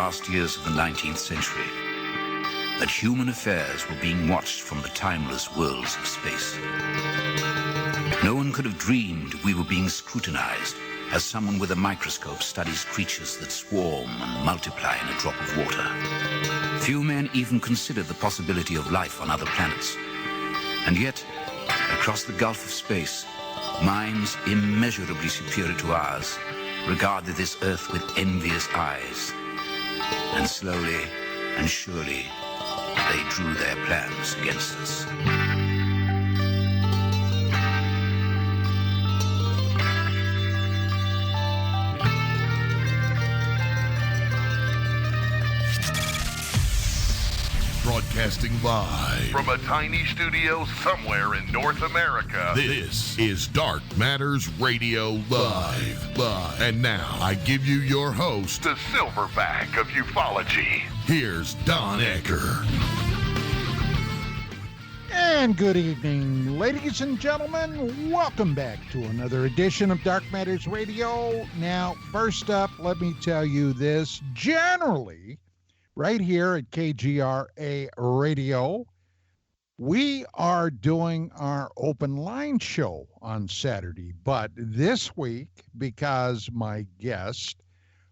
last years of the 19th century, that human affairs were being watched from the timeless worlds of space. No one could have dreamed we were being scrutinized as someone with a microscope studies creatures that swarm and multiply in a drop of water. Few men even considered the possibility of life on other planets. And yet, across the gulf of space, minds immeasurably superior to ours regarded this Earth with envious eyes. And slowly and surely, they drew their plans against us. Broadcasting live from a tiny studio somewhere in North America. This is Dark Matters Radio Live. And now I give you your host, the silverback of ufology. Here's Don Ecker. And good evening, ladies and gentlemen. Welcome back to another edition of Dark Matters Radio. Now, first up, let me tell you this. Generally, right here at KGRA Radio, we are doing our open line show on Saturday. But this week, because my guest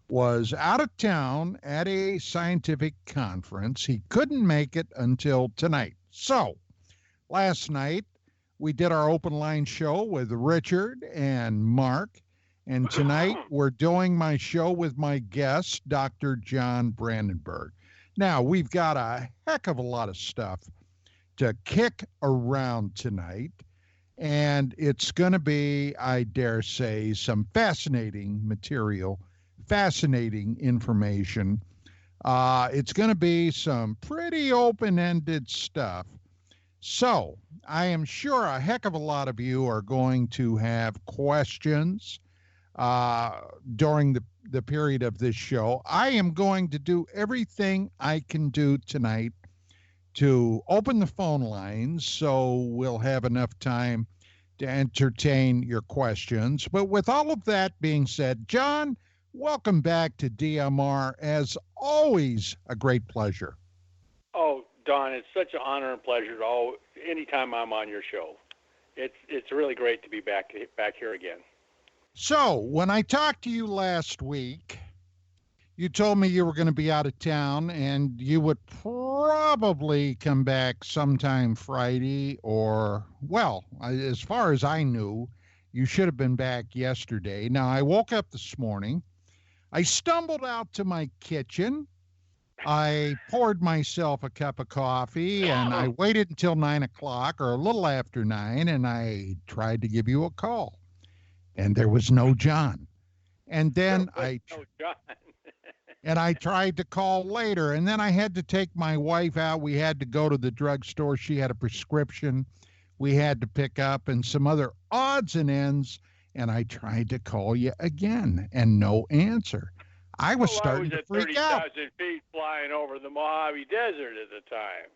was out of town at a scientific conference, he couldn't make it until tonight. So, last night, we did our open line show with Richard and Mark. And tonight, we're doing my show with my guest, Dr. John Brandenburg. Now, we've got a heck of a lot of stuff to kick around tonight, and it's going to be, I dare say, some fascinating material, fascinating information. It's going to be some pretty open-ended stuff. So, I am sure a heck of a lot of you are going to have questions during the period of this show. I am going to do everything I can do tonight to open the phone lines so we'll have enough time to entertain your questions. But with all of that being said, John, welcome back to DMR. As always, a great pleasure. Oh, Don, it's such an honor and pleasure anytime I'm on your show. It's really great to be back here again. So, when I talked to you last week, you told me you were going to be out of town and you would probably come back sometime Friday or, well, as far as I knew, you should have been back yesterday. Now, I woke up this morning. I stumbled out to my kitchen. I poured myself a cup of coffee and I waited until 9 o'clock or a little after 9 and I tried to give you a call. And there was no John. And then I tried to call later. And then I had to take my wife out. We had to go to the drugstore. She had a prescription we had to pick up and some other odds and ends. And I tried to call you again and no answer. I was starting to freak out. I was at 30,000 feet flying over the Mojave Desert at the time.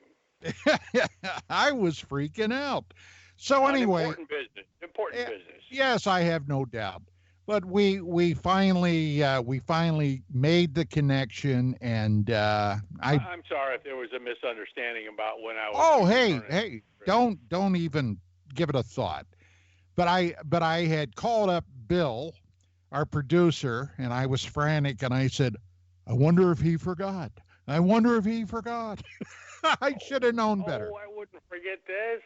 I was freaking out. So anyway, important business. Yes, I have no doubt. But we finally made the connection, and I'm sorry if there was a misunderstanding about when I was. Oh, hey, don't even give it a thought. But I had called up Bill, our producer, and I was frantic, and I said, I wonder if he forgot. I should have known better. Oh, I wouldn't forget this.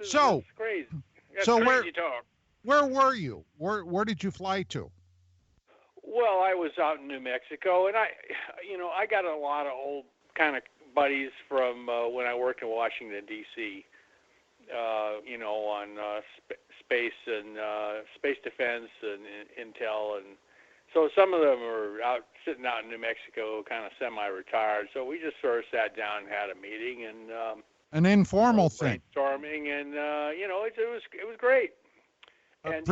This is crazy. So crazy talk. Where were you? Where did you fly to? Well, I was out in New Mexico, and I got a lot of old kind of buddies from when I worked in Washington D.C. On space and space defense and intel, and so some of them are sitting out in New Mexico, kind of semi-retired. So we just sort of sat down and had a meeting and. An informal thing. Brainstorming, and it was great. And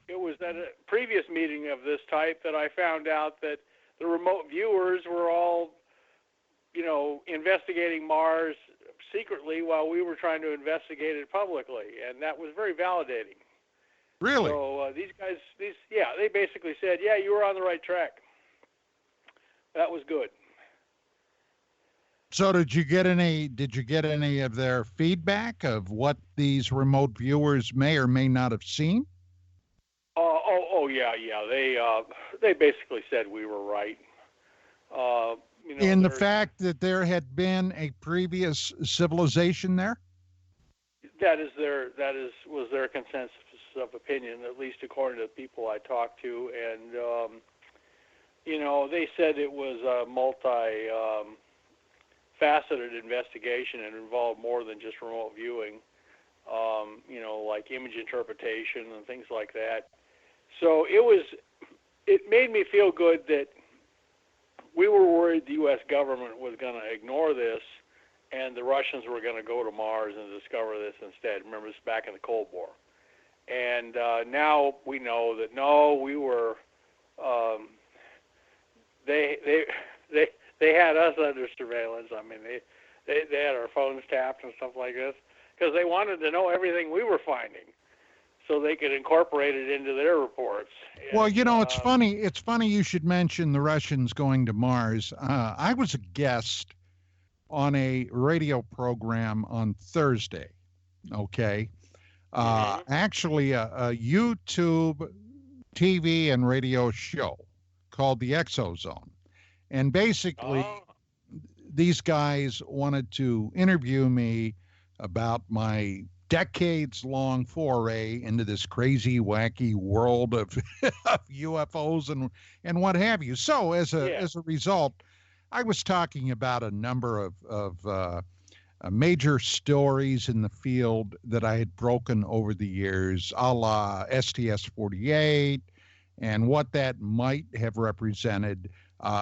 it was at a previous meeting of this type that I found out that the remote viewers were all, investigating Mars secretly while we were trying to investigate it publicly, and that was very validating. Really? So these guys, they basically said, yeah, you were on the right track. that was good. So did you get any of their feedback of what these remote viewers may or may not have seen? Yeah. They basically said we were right. In the fact that there had been a previous civilization there? That was their consensus of opinion, at least according to the people I talked to, and they said it was a faceted investigation and involved more than just remote viewing, like image interpretation and things like that. So it made me feel good that we were worried the U.S. government was going to ignore this and the Russians were going to go to Mars and discover this instead. Remember, this is back in the Cold War. And now we know that, no, we were, they had us under surveillance. I mean, they had our phones tapped and stuff like this because they wanted to know everything we were finding so they could incorporate it into their reports. And, well, it's funny. It's funny you should mention the Russians going to Mars. I was a guest on a radio program on Thursday. Okay. Actually, a YouTube TV and radio show called The Exozone. And basically, these guys wanted to interview me about my decades-long foray into this crazy, wacky world of UFOs and what have you. So as a result, I was talking about a number of major stories in the field that I had broken over the years, a la STS-48, and what that might have represented,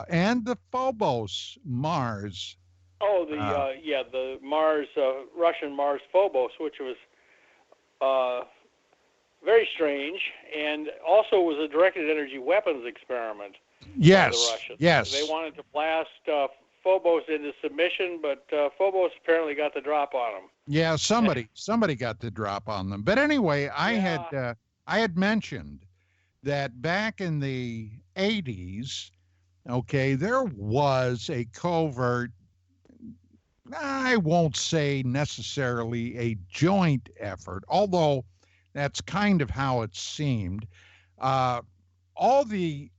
and the Phobos Mars. The Mars, Russian Mars Phobos, which was very strange, and also was a directed energy weapons experiment. Yes, by the Russians. yes. They wanted to blast Phobos into submission, but Phobos apparently got the drop on them. Yeah, somebody got the drop on them. But anyway, I had mentioned that back in the 80s, okay, there was a covert, I won't say necessarily a joint effort, although that's kind of how it seemed. All the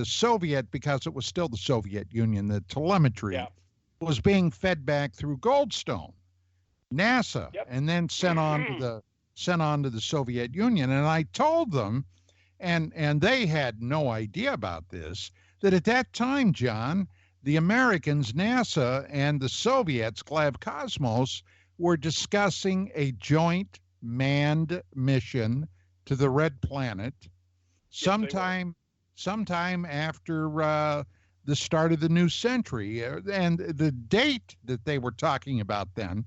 Soviet, because it was still the Soviet Union, the telemetry was being fed back through Goldstone, NASA, and then sent on to the Soviet Union. And I told them, and they had no idea about this, that at that time, John, the Americans, NASA, and the Soviets, Cosmos, were discussing a joint manned mission to the Red Planet sometime after the start of the new century. And the date that they were talking about then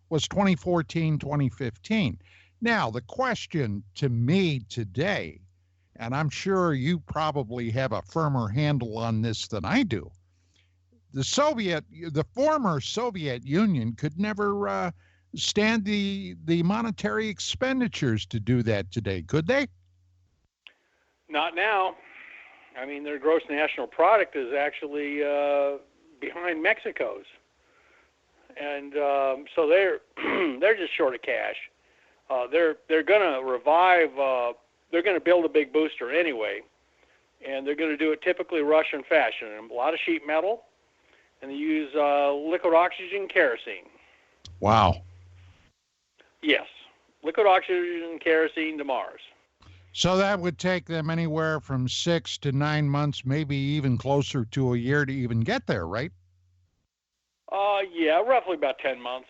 was 2014, 2015. Now, the question to me today, and I'm sure you probably have a firmer handle on this than I do, the former Soviet Union could never stand the monetary expenditures to do that today, could they? Not now. I mean, their gross national product is actually behind Mexico's, and so they're just short of cash. They're going to revive. They're going to build a big booster anyway, and they're going to do it typically Russian fashion. A lot of sheet metal, and they use liquid oxygen kerosene. Wow. Yes, liquid oxygen kerosene to Mars. So that would take them anywhere from 6 to 9 months, maybe even closer to a year to even get there, right? Yeah, roughly about 10 months.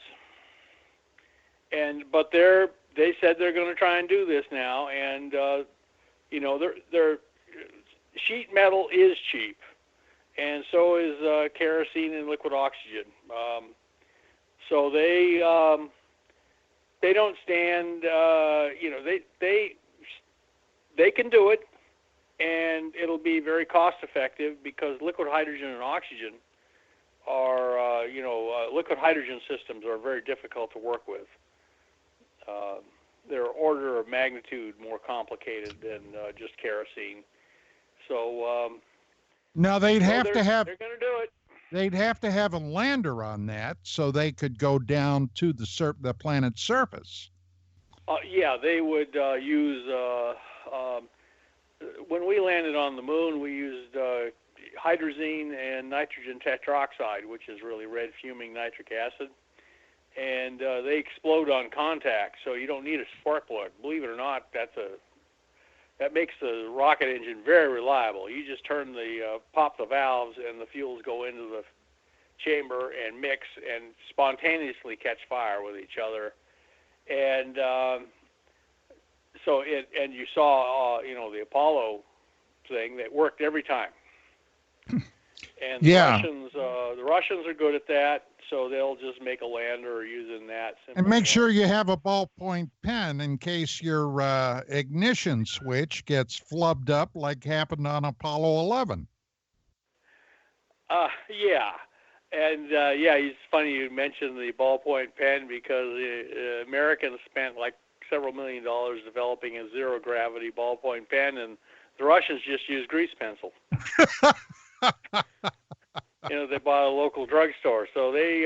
But they said they're going to try and do this now, and their sheet metal is cheap, and so is kerosene and liquid oxygen. So they don't stand. They can do it, and it'll be very cost effective because liquid hydrogen and oxygen are, liquid hydrogen systems are very difficult to work with. They're order of magnitude more complicated than just kerosene. So Now they'd So have to have they're going to do it. they'd have to have a lander on that so they could go down to the planet's surface. Yeah, they would use. When we landed on the moon, we used hydrazine and nitrogen tetroxide, which is really red fuming nitric acid, and they explode on contact. So you don't need a spark plug. Believe it or not, that makes the rocket engine very reliable. You just pop the valves, and the fuels go into the chamber and mix and spontaneously catch fire with each other. And and you saw, the Apollo thing that worked every time. And the Russians are good at that, so they'll just make a lander using that. And make sure you have a ballpoint pen in case your ignition switch gets flubbed up like happened on Apollo 11. Yeah. And, it's funny you mentioned the ballpoint pen because the Americans spent like several $1 million developing a zero-gravity ballpoint pen, and the Russians just used grease pencil. They bought a local drugstore. So they,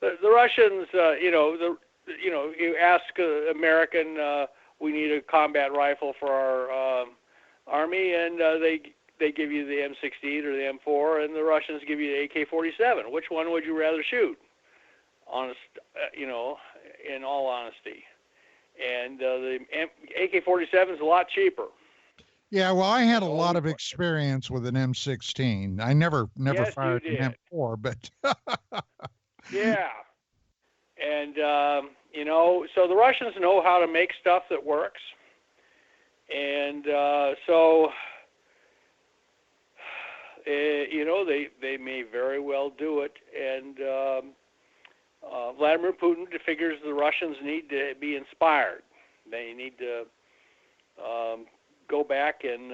the Russians, you ask American, we need a combat rifle for our army, and they give you the M16 or the M4, and the Russians give you the AK-47. Which one would you rather shoot? In all honesty. And the AK-47 is a lot cheaper. Yeah, well, I had a lot of experience with an M16. I never fired an M4, but yeah. And so the Russians know how to make stuff that works, and they may very well do it. And Vladimir Putin figures the Russians need to be inspired. They need to go back and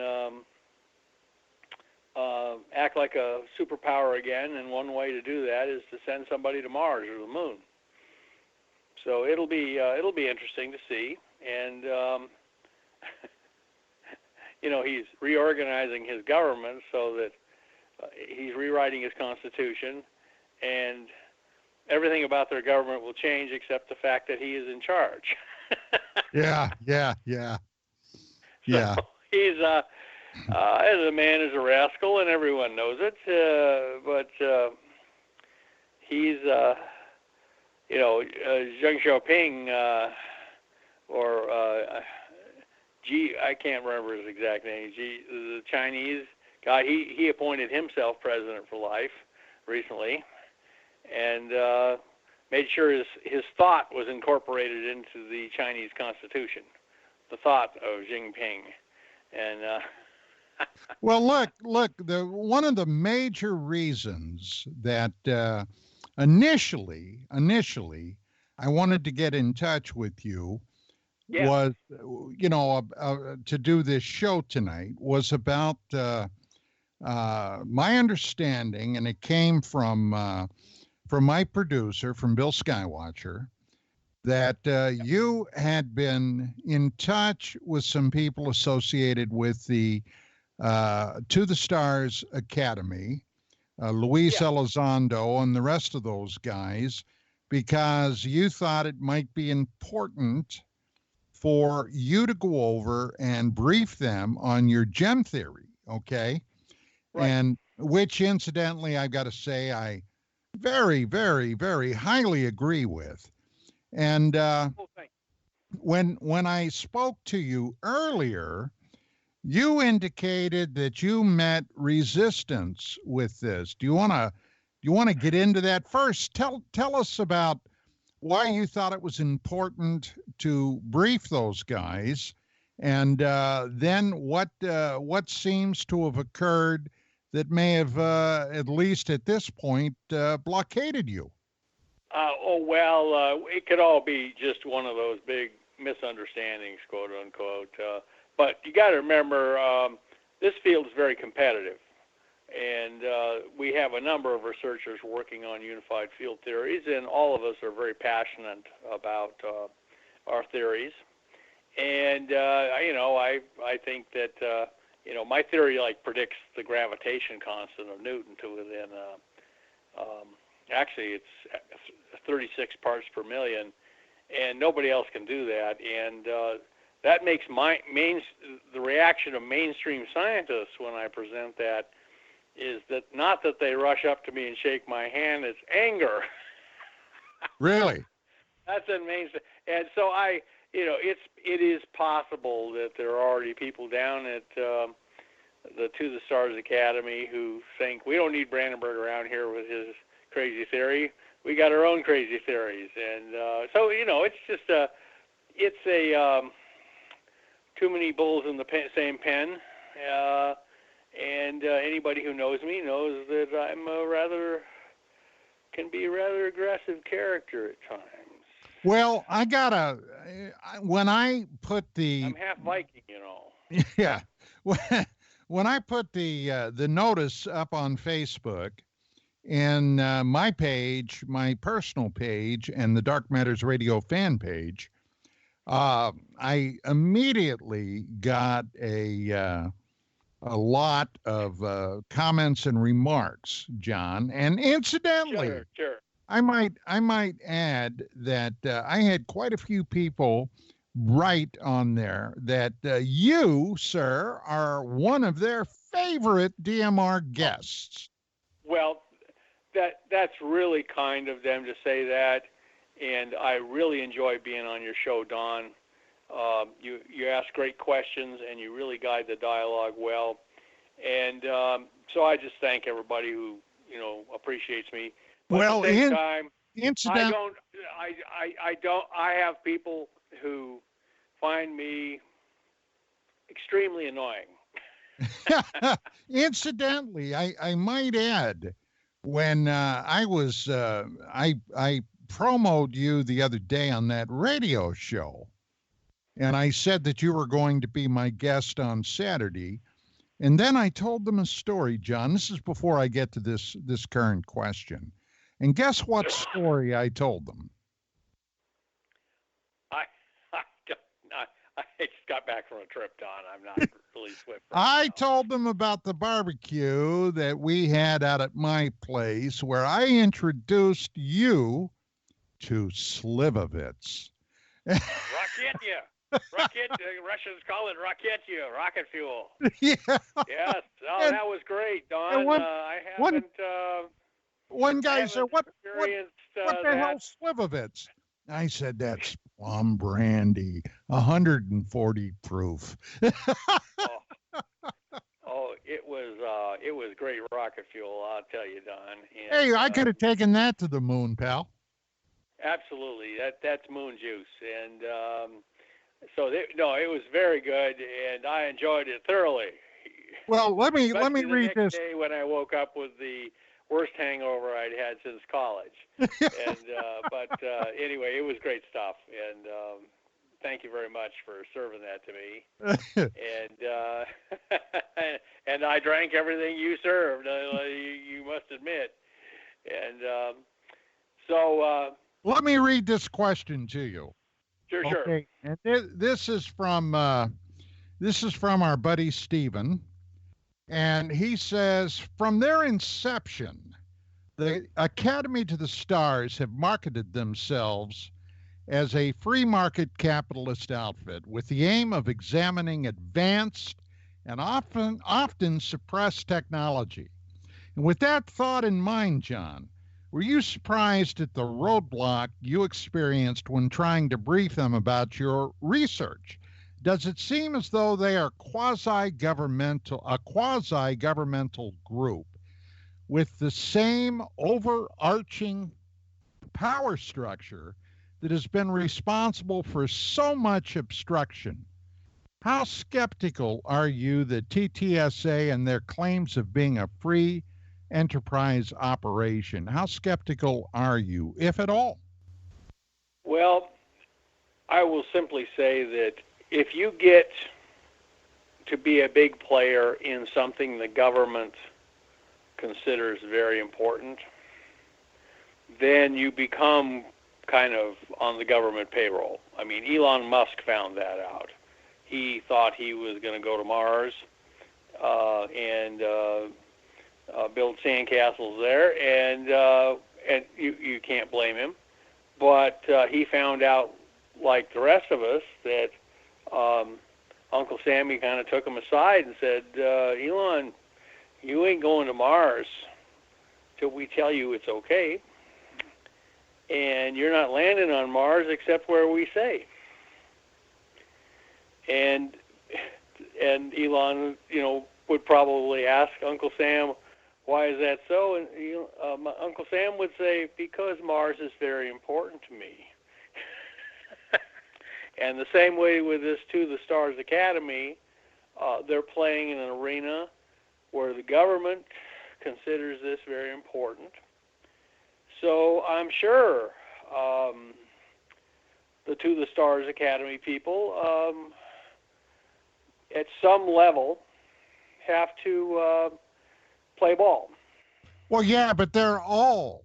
act like a superpower again, and one way to do that is to send somebody to Mars or the Moon. So it'll be interesting to see. And he's reorganizing his government so that he's rewriting his constitution, and everything about their government will change except the fact that he is in charge. Yeah. So he's, as a man, is a rascal, and everyone knows it. But he's, Xi Jinping, I can't remember his exact name. The Chinese guy. He appointed himself president for life recently, and made sure his thought was incorporated into the Chinese constitution. The thought of Jinping, and well, look. One of the major reasons that initially I wanted to get in touch with you was, to do this show tonight was about my understanding, and it came from my producer, from Bill Skywatcher, that you had been in touch with some people associated with the To the Stars Academy, Luis Elizondo and the rest of those guys, because you thought it might be important for you to go over and brief them on your gem theory, okay? Right. And which, incidentally, I've got to say, I very, very, very highly agree with. And when I spoke to you earlier, you indicated that you met resistance with this. Do you want to get into that first? Tell us about why you thought it was important to brief those guys, and then what seems to have occurred that may have, at least at this point, blockaded you. It could all be just one of those big misunderstandings, quote unquote. But you got to remember, this field is very competitive, and we have a number of researchers working on unified field theories, and all of us are very passionate about our theories. And I think that my theory predicts the gravitation constant of Newton to within, actually it's 36 parts per million, and nobody else can do that. And that makes the reaction of mainstream scientists when I present that is that not that they rush up to me and shake my hand, it's anger. Really? That's in mainstream. And so it is possible that there are already people down at the To the Stars Academy who think we don't need Brandenburg around here with his crazy theory. We got our own crazy theories. And so, it's just too many bulls in the same pen. And anybody who knows me knows that I'm can be a rather aggressive character at times. Well, when I put I'm half Viking, Yeah. When I put the notice up on Facebook and my page, my personal page, and the Dark Matters Radio fan page, I immediately got a lot of comments and remarks, John. And incidentally, sure. I might add that I had quite a few people write on there that you, sir, are one of their favorite DMR guests. Well, that's really kind of them to say that, and I really enjoy being on your show, Don. You ask great questions, and you really guide the dialogue well. And so I just thank everybody who appreciates me. But Well, at the same time, I have people who find me extremely annoying. Incidentally, I might add, when I promoted you the other day on that radio show, and I said that you were going to be my guest on Saturday, and then I told them a story, John. This is before I get to this current question. And guess what story I told them? I just got back from a trip, Don. I'm not really swift. I told them about the barbecue that we had out at my place where I introduced you to Slivovitz. Raketya. Russians call it raketya, rocket fuel. Yeah. Yes. Oh, that was great, Don. One guy said, what the that. hell Slivovitz? I said, that's plum brandy, 140 proof. It was great rocket fuel, I'll tell you, Don. And, hey, I could have taken that to the moon, pal. Absolutely, that's moon juice, and it was very good, and I enjoyed it thoroughly. Well, let me Especially read the next this. day when I woke up with the worst hangover I'd had since college, and but anyway, it was great stuff, and thank you very much for serving that to me. And and I drank everything you served. You must admit, and so. Let me read this question to you. Sure. Okay. And this is from our buddy Stephen, and he says, from their inception, the Academy to the Stars have marketed themselves as a free market capitalist outfit with the aim of examining advanced and often suppressed technology. And with that thought in mind, John, were you surprised at the roadblock you experienced when trying to brief them about your research? Does it seem as though they are a quasi-governmental group with the same overarching power structure that has been responsible for so much obstruction? How skeptical are you that TTSA and their claims of being a free enterprise operation, how skeptical are you, if at all? Well, I will simply say that if you get to be a big player in something the government considers very important, then you become kind of on the government payroll. I mean, Elon Musk found that out. He thought he was going to go to Mars, and build sandcastles there, and you can't blame him. But he found out, like the rest of us, that Uncle Sammy kind of took him aside and said, Elon, you ain't going to Mars till we tell you it's okay. And you're not landing on Mars except where we say. And Elon, would probably ask Uncle Sam, why is that so? And Uncle Sam would say, because Mars is very important to me. And the same way with this To the Stars Academy, they're playing in an arena where the government considers this very important. So I'm sure the To the Stars Academy people, at some level, have to play ball. Well, yeah, but they're all,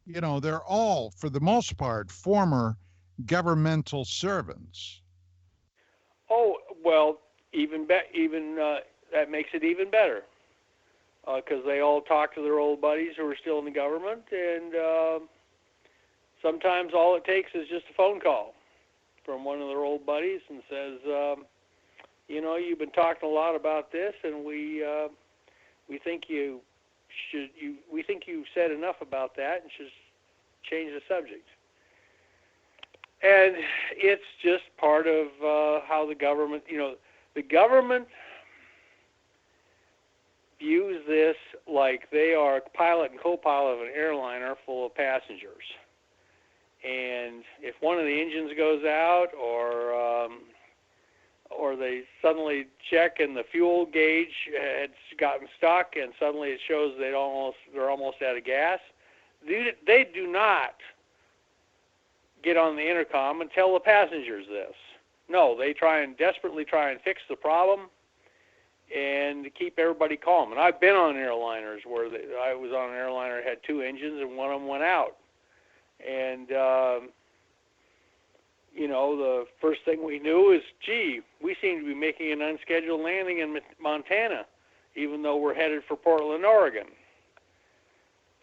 for the most part, former governmental servants. Oh, well, even that makes it even better, because they all talk to their old buddies who are still in the government, and sometimes all it takes is just a phone call from one of their old buddies and says, you've been talking a lot about this, and we think you said enough about that and should change the subject. And it's just part of how the government, the government views this like they are pilot and co-pilot of an airliner full of passengers. And if one of the engines goes out, or they suddenly check and the fuel gauge had gotten stuck, and suddenly it shows they're almost out of gas, they do not get on the intercom and tell the passengers this. No, they desperately try and fix the problem and to keep everybody calm. And I've been on airliners where I was on an airliner that had two engines and one of them went out. And, the first thing we knew is, gee, we seem to be making an unscheduled landing in Montana, even though we're headed for Portland, Oregon.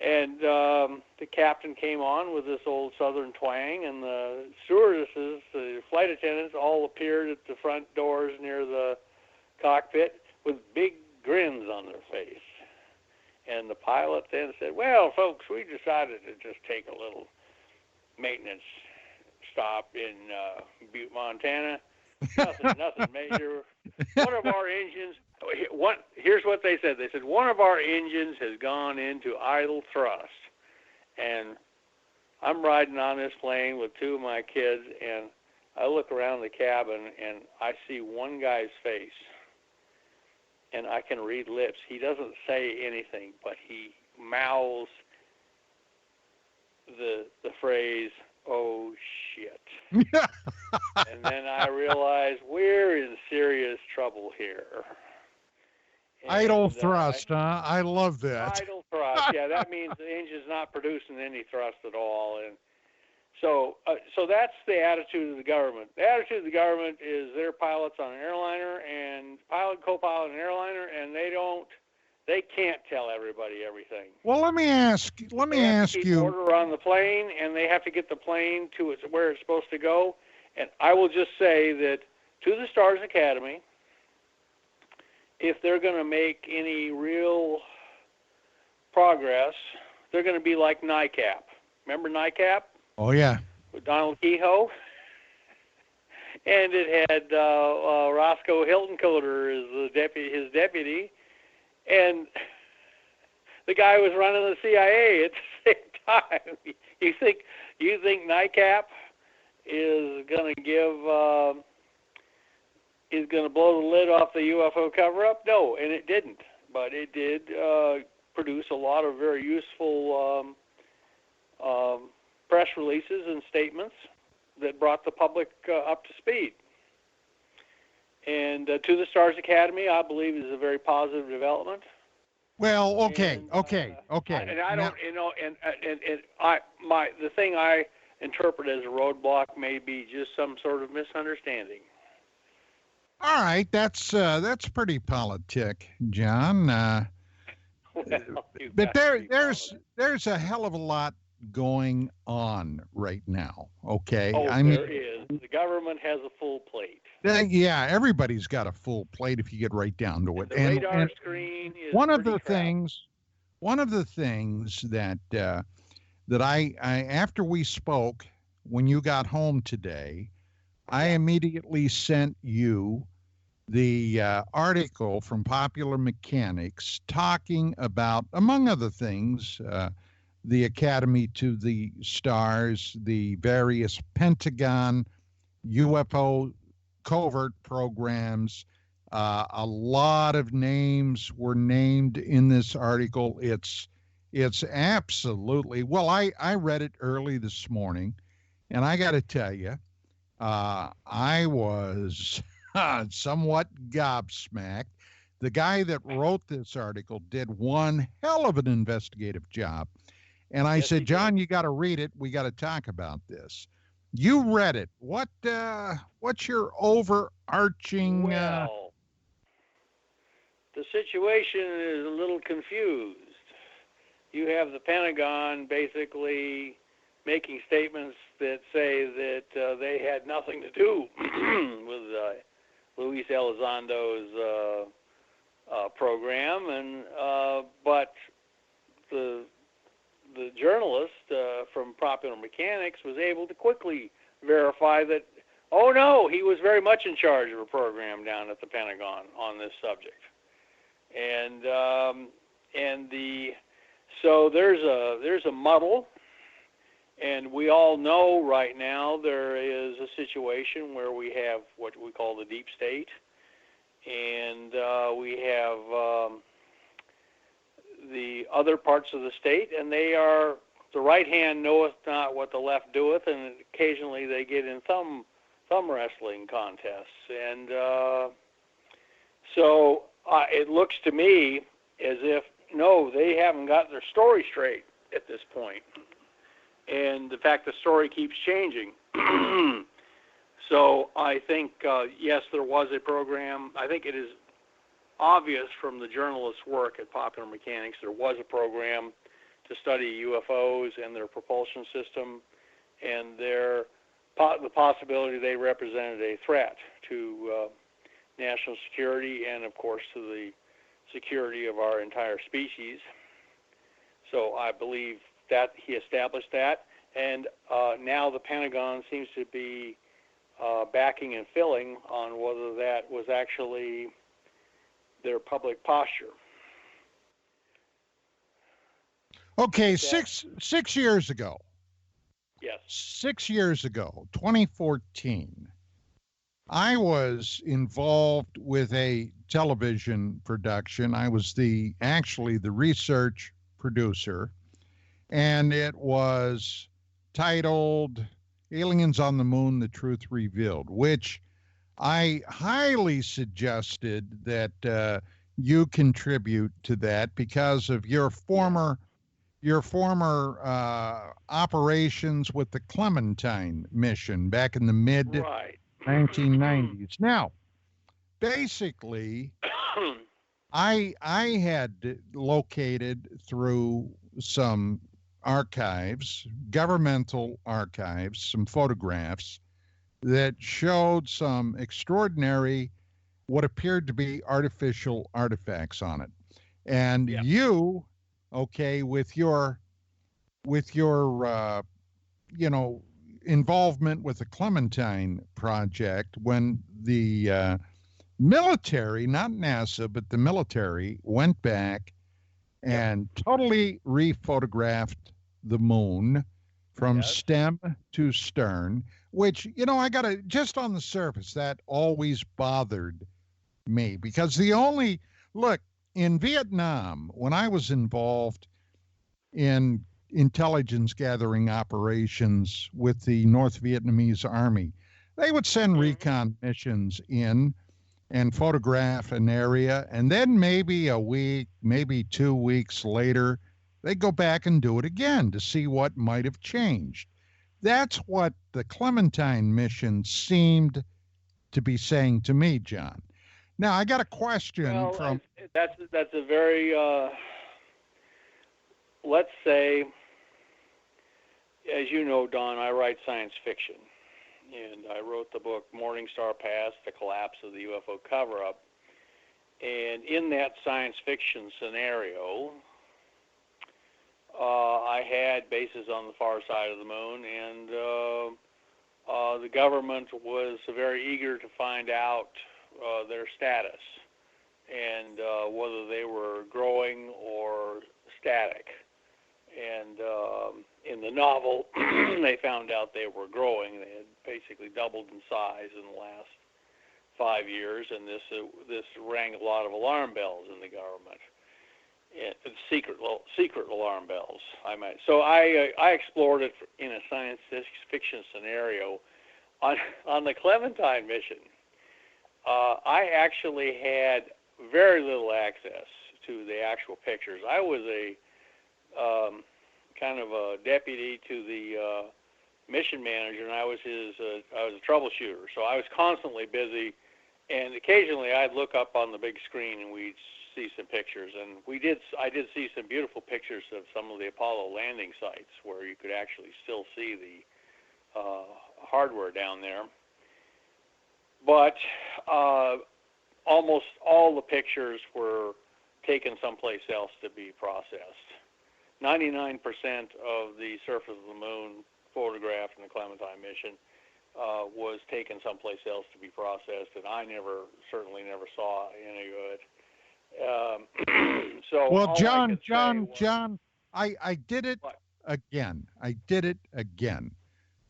And the captain came on with this old southern twang, and the stewardesses, the flight attendants, all appeared at the front doors near the cockpit with big grins on their face. And the pilot then said, well, folks, we decided to just take a little maintenance stop in Butte, Montana. Nothing major. One of our engines, here's what they said. They said, one of our engines has gone into idle thrust. And I'm riding on this plane with two of my kids, and I look around the cabin, and I see one guy's face, and I can read lips. He doesn't say anything, but he mouths the phrase, oh, shit. And then I realized we're in serious trouble here. And idle thrust, huh? I love that. Idle thrust, yeah. That means the engine's not producing any thrust at all. And so that's the attitude of the government. The attitude of the government is they're pilots on an airliner and co-pilot an airliner, and they can't tell everybody everything. Well, let me ask They have to keep you. order on the plane, and they have to get the plane to where it's supposed to go. And I will just say that To the Stars Academy, if they're going to make any real progress, they're going to be like NICAP. Remember NICAP? Oh, yeah. With Donald Kehoe? And it had Roscoe Hilton Coder as his deputy. And the guy was running the CIA at the same time. You think NICAP is going to blow the lid off the UFO cover-up? No, and it didn't. But it did produce a lot of very useful press releases and statements that brought the public up to speed. And To the Stars Academy, I believe, is a very positive development. Well, okay. And I don't, the thing I interpret as a roadblock may be just some sort of misunderstanding. All right, that's pretty politic, John. Well, you've But got to be there's a hell of a lot going on right now. Okay, Oh, I there mean, is. The government has a full plate. yeah, everybody's got a full plate if you get right down to it. The radar screen is one of pretty the crowded. things that I after we spoke when you got home today, I immediately sent you the article from Popular Mechanics talking about, among other things, the Academy to the Stars, the various Pentagon UFO covert programs. A lot of names were named in this article. It's absolutely, well, I read it early this morning, and I got to tell you, I was somewhat gobsmacked. The guy that wrote this article did one hell of an investigative job. And I said, John, you got to read it. We got to talk about this. You read it. What's your overarching? Well, the situation is a little confused. You have the Pentagon basically making statements that say that they had nothing to do with Luis Elizondo's program, and but the journalist from Popular Mechanics was able to quickly verify that, oh no, he was very much in charge of a program down at the Pentagon on this subject, so there's a muddle. And we all know right now there is a situation where we have what we call the deep state, and we have the other parts of the state, and they are, the right hand knoweth not what the left doeth, and occasionally they get in thumb wrestling contests. And so it looks to me as if, no, they haven't got their story straight at this point. And the fact the story keeps changing. So I think, yes, there was a program. I think it is obvious from the journalist's work at Popular Mechanics there was a program to study UFOs and their propulsion system and the possibility they represented a threat to national security and, of course, to the security of our entire species. So I believe that he established that, and now the Pentagon seems to be backing and filling on whether that was actually their public posture. Okay, six years ago. Yes. 6 years ago, 2014, I was involved with a television production. I was actually the research producer, and it was titled Aliens on the Moon, The Truth Revealed, which I highly suggested that you contribute to that because of your former operations with the Clementine mission back in the mid 1990s. Now, basically, I had located through some archives, governmental archives, some photographs that showed some extraordinary, what appeared to be artificial artifacts on it. And you, okay, with your involvement with the Clementine project, when the military, not NASA, but the military went back and totally rephotographed the moon from stem to stern, which, I gotta, just on the surface, that always bothered me because look, in Vietnam, when I was involved in intelligence gathering operations with the North Vietnamese Army, they would send recon missions in and photograph an area, and then maybe a week, maybe 2 weeks later, they go back and do it again to see what might have changed. That's what the Clementine mission seemed to be saying to me, John. Now, I got a question from... That's a very, let's say, as you know, Don, I write science fiction. And I wrote the book Morning Star Pass, The Collapse of the UFO Cover-Up. And in that science fiction scenario, I had bases on the far side of the moon, and the government was very eager to find out their status and whether they were growing or static. And in the novel, they found out they were growing. They had basically doubled in size in the last 5 years, and this rang a lot of alarm bells in the government. Secret alarm bells, I might. So I explored it in a science fiction scenario. On the Clementine mission, I actually had very little access to the actual pictures. I was a kind of a deputy to the mission manager, and I was a troubleshooter. So I was constantly busy, and occasionally I'd look up on the big screen and we'd see some pictures. And I did see some beautiful pictures of some of the Apollo landing sites where you could actually still see the hardware down there. But almost all the pictures were taken someplace else to be processed. 99% of the surface of the moon photographed in the Clementine mission was taken someplace else to be processed, and I certainly never saw any of it. So well, John, I did it again. I did it again.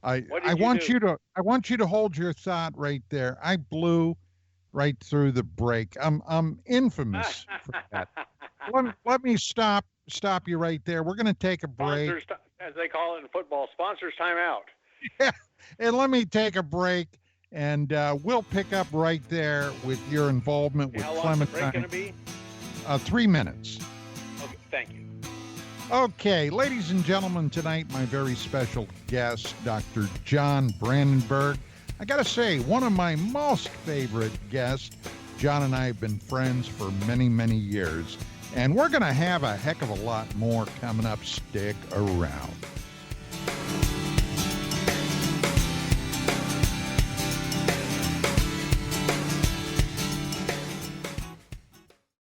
I want you to hold your thought right there. I blew right through the break. I'm infamous for that. Let me stop you right there. We're going to take a break. Sponsors, as they call it in football, sponsors timeout. Yeah, and let me take a break, and we'll pick up right there with your involvement with Clementine. How long is the break going to be? 3 minutes. Okay, thank you. Okay, ladies and gentlemen, tonight my very special guest, Dr. John Brandenburg. I got to say, one of my most favorite guests. John and I have been friends for many, many years, and we're going to have a heck of a lot more coming up. Stick around.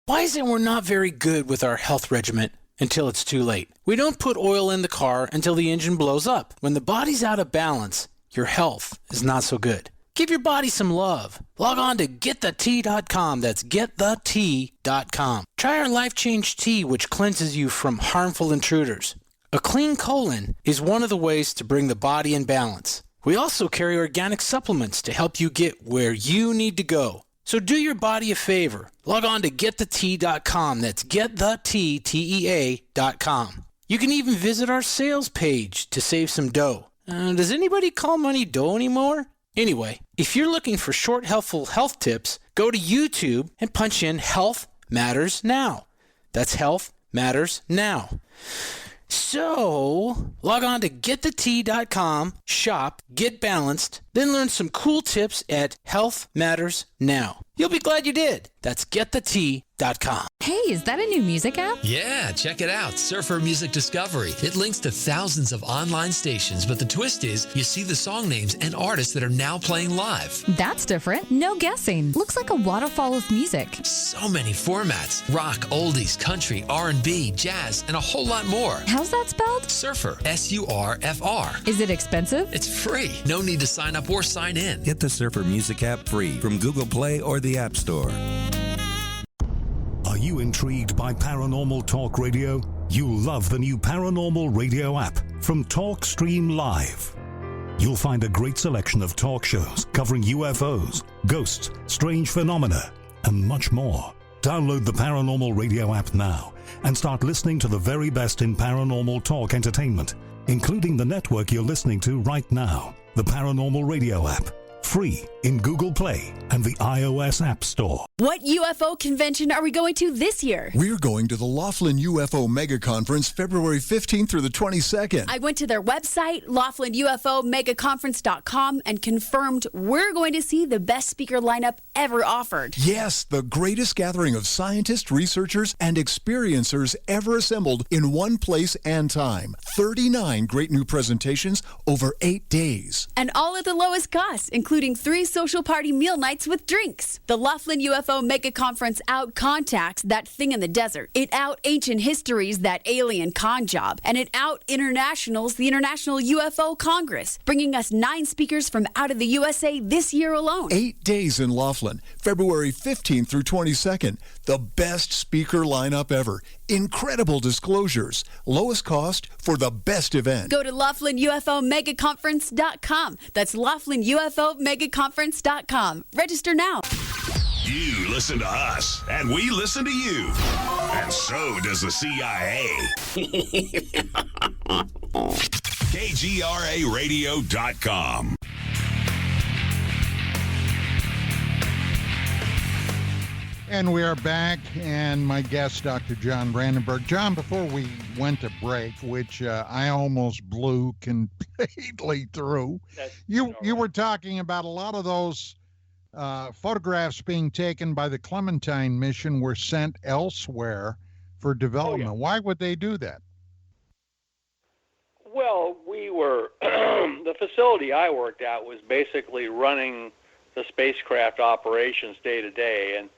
Why is it we're not very good with our health regimen until it's too late? We don't put oil in the car until the engine blows up. When the body's out of balance, your health is not so good. Give your body some love. Log on to GetTheT.com. That's GetTheT.com. Try our Life Change Tea, which cleanses you from harmful intruders. A clean colon is one of the ways to bring the body in balance. We also carry organic supplements to help you get where you need to go. So do your body a favor. Log on to GetTheT.com. That's GetTheT.com. You can even visit our sales page to save some dough. Does anybody call money dough anymore? Anyway, if you're looking for short, helpful health tips, go to YouTube and punch in Health Matters Now. That's Health Matters Now. So, log on to GetTheT.com, shop, get balanced, then learn some cool tips at Health Matters Now. You'll be glad you did. That's GetTheT.com. Hey, is that a new music app? Yeah, check it out. Surfer Music Discovery. It links to thousands of online stations, but the twist is you see the song names and artists that are now playing live. That's different. No guessing. Looks like a waterfall of music. So many formats. Rock, oldies, country, R&B, jazz, and a whole lot more. How's that spelled? Surfer. S-U-R-F-R. Is it expensive? It's free. No need to sign up or sign in. Get the Surfer Music app free from Google Play or the App Store. Are you intrigued by Paranormal Talk Radio? You'll love the new Paranormal Radio app from TalkStream Live. You'll find a great selection of talk shows covering UFOs, ghosts, strange phenomena, and much more. Download the Paranormal Radio app now and start listening to the very best in paranormal talk entertainment, including the network you're listening to right now. The Paranormal Radio app, free in Google Play and the iOS App Store. What UFO convention are we going to this year? We're going to the Laughlin UFO Mega Conference February 15th through the 22nd. I went to their website, LaughlinUFOMegaconference.com, and confirmed we're going to see the best speaker lineup ever offered. Yes, the greatest gathering of scientists, researchers, and experiencers ever assembled in one place and time. 39 great new presentations over 8 days. And all at the lowest cost, including 3 social party meal nights with drinks. The Laughlin UFO Mega Conference out contacts that thing in the desert. It out ancient histories, that alien con job. And it out internationals, the International UFO Congress, bringing us 9 speakers from out of the USA this year alone. 8 days in Laughlin, February 15th through 22nd. The best speaker lineup ever. Incredible disclosures. Lowest cost for the best event. Go to LaughlinUFOMegaconference.com. That's LaughlinUFOMegaconference.com. Register now. You listen to us, and we listen to you. And so does the CIA. KGRARadio.com. And we are back, and my guest, Dr. John Brandenburg. John, before we went to break, which I almost blew completely through, you were talking about a lot of those photographs being taken by the Clementine mission were sent elsewhere for development. Why would they do that? Well, we were, the facility I worked at was basically running the spacecraft operations day to day, and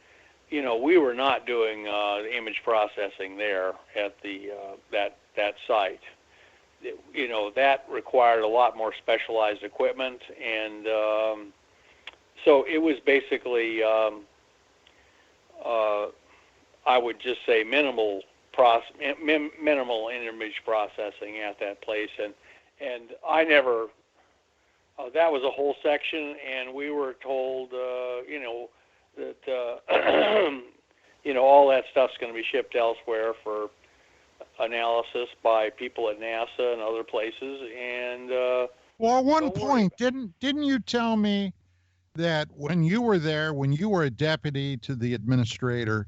you know, we were not doing the image processing there at the that site. You know, that required a lot more specialized equipment, and so it was basically, I would just say minimal image processing at that place, and I never. That was a whole section, and we were told, you know, that you know, all that stuff's going to be shipped elsewhere for analysis by people at NASA and other places. And well, at one point, didn't you tell me that when you were there, when you were a deputy to the administrator,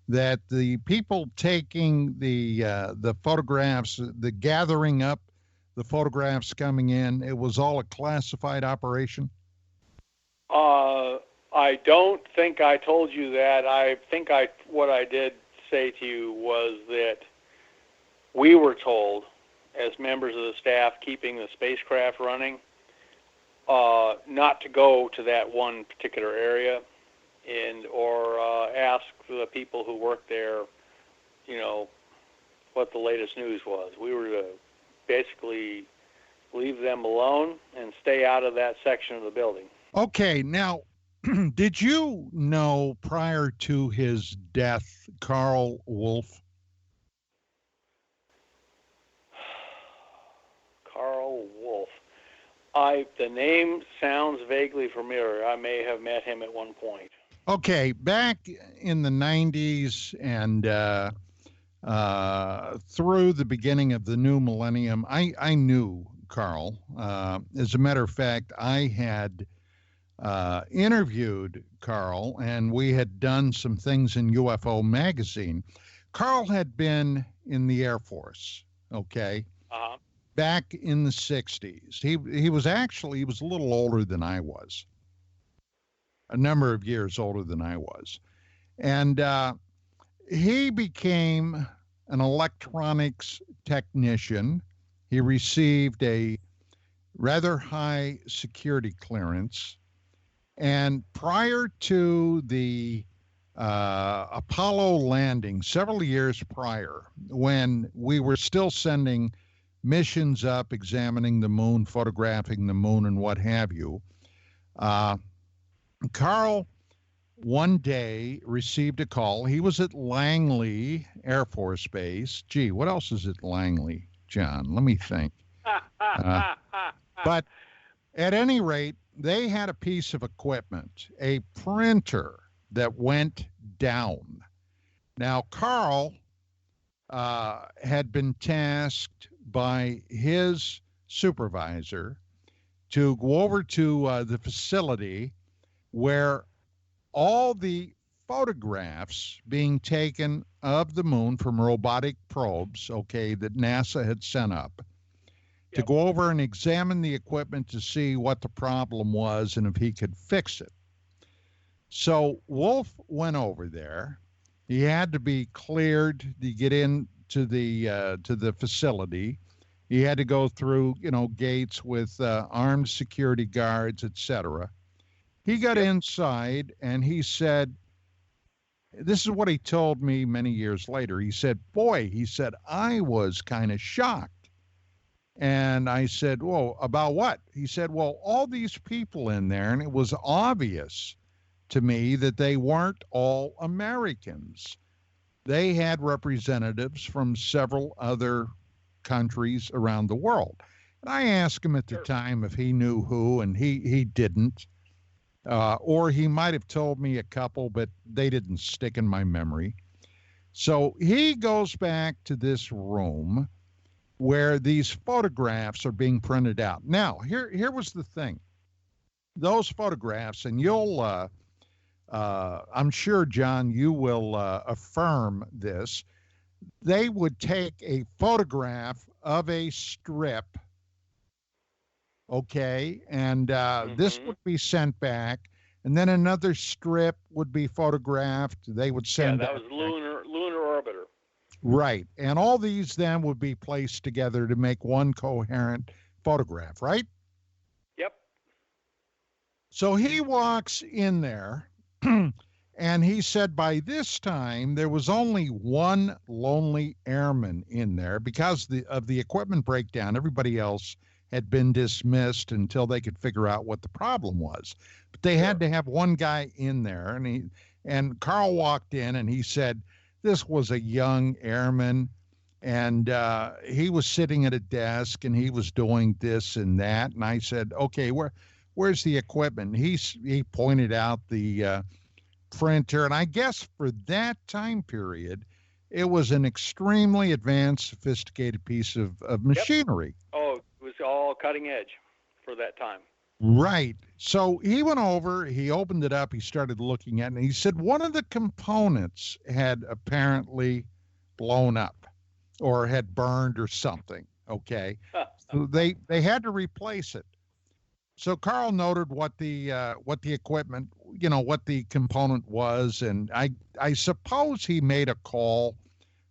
that the people taking the photographs, the gathering up the photographs coming in, it was all a classified operation? I don't think I told you that. I think what I did say to you was that we were told, as members of the staff keeping the spacecraft running, not to go to that one particular area, or ask the people who worked there, you know, what the latest news was. We were to basically leave them alone and stay out of that section of the building. Okay, now, did you know prior to his death, Carl Wolf? Carl Wolf. The name sounds vaguely familiar. I may have met him at one point. Okay, back in the 90s and through the beginning of the new millennium, I knew Carl. As a matter of fact, I had interviewed Carl, and we had done some things in UFO magazine. Carl had been in the Air Force, okay, back in the 60s. He was a little older than I was, a number of years older than I was. And he became an electronics technician. He received a rather high security clearance. And prior to the Apollo landing, several years prior, when we were still sending missions up, examining the moon, photographing the moon, and what have you, Carl one day received a call. He was at Langley Air Force Base. Gee, what else is at Langley, John? Let me think. But at any rate, they had a piece of equipment, a printer that went down. Now, Carl had been tasked by his supervisor to go over to the facility where all the photographs being taken of the moon from robotic probes, okay, that NASA had sent up to go over and examine the equipment to see what the problem was and if he could fix it. So Wolf went over there. He had to be cleared to get into the facility. He had to go through, gates with armed security guards, etc. He got inside and he said, this is what he told me many years later. He said, boy, he said, I was kind of shocked. And I said, well, about what? He said, well, all these people in there, and it was obvious to me that they weren't all Americans. They had representatives from several other countries around the world. And I asked him at the time if he knew who, and he didn't. Or he might have told me a couple, but they didn't stick in my memory. So he goes back to this room where these photographs are being printed out. Now, here was the thing. Those photographs, and you'll, I'm sure, John, you will affirm this. They would take a photograph of a strip, okay, and this would be sent back, and then another strip would be photographed. They would send that was lunar orbiter. Right, and all these then would be placed together to make one coherent photograph, right? Yep. So he walks in there, and he said by this time there was only one lonely airman in there because of the equipment breakdown. Everybody else had been dismissed until they could figure out what the problem was. But they had to have one guy in there, and Carl walked in and he said this was a young airman, and he was sitting at a desk and he was doing this and that. And I said, okay, where's the equipment? He pointed out the printer, and I guess for that time period, it was an extremely advanced, sophisticated piece of machinery. Oh, it was all cutting edge for that time. Right. So he went over, he opened it up, he started looking at it, and he said one of the components had apparently blown up or had burned or something. Okay. So they had to replace it. So Carl noted what the equipment, what the component was, and I suppose he made a call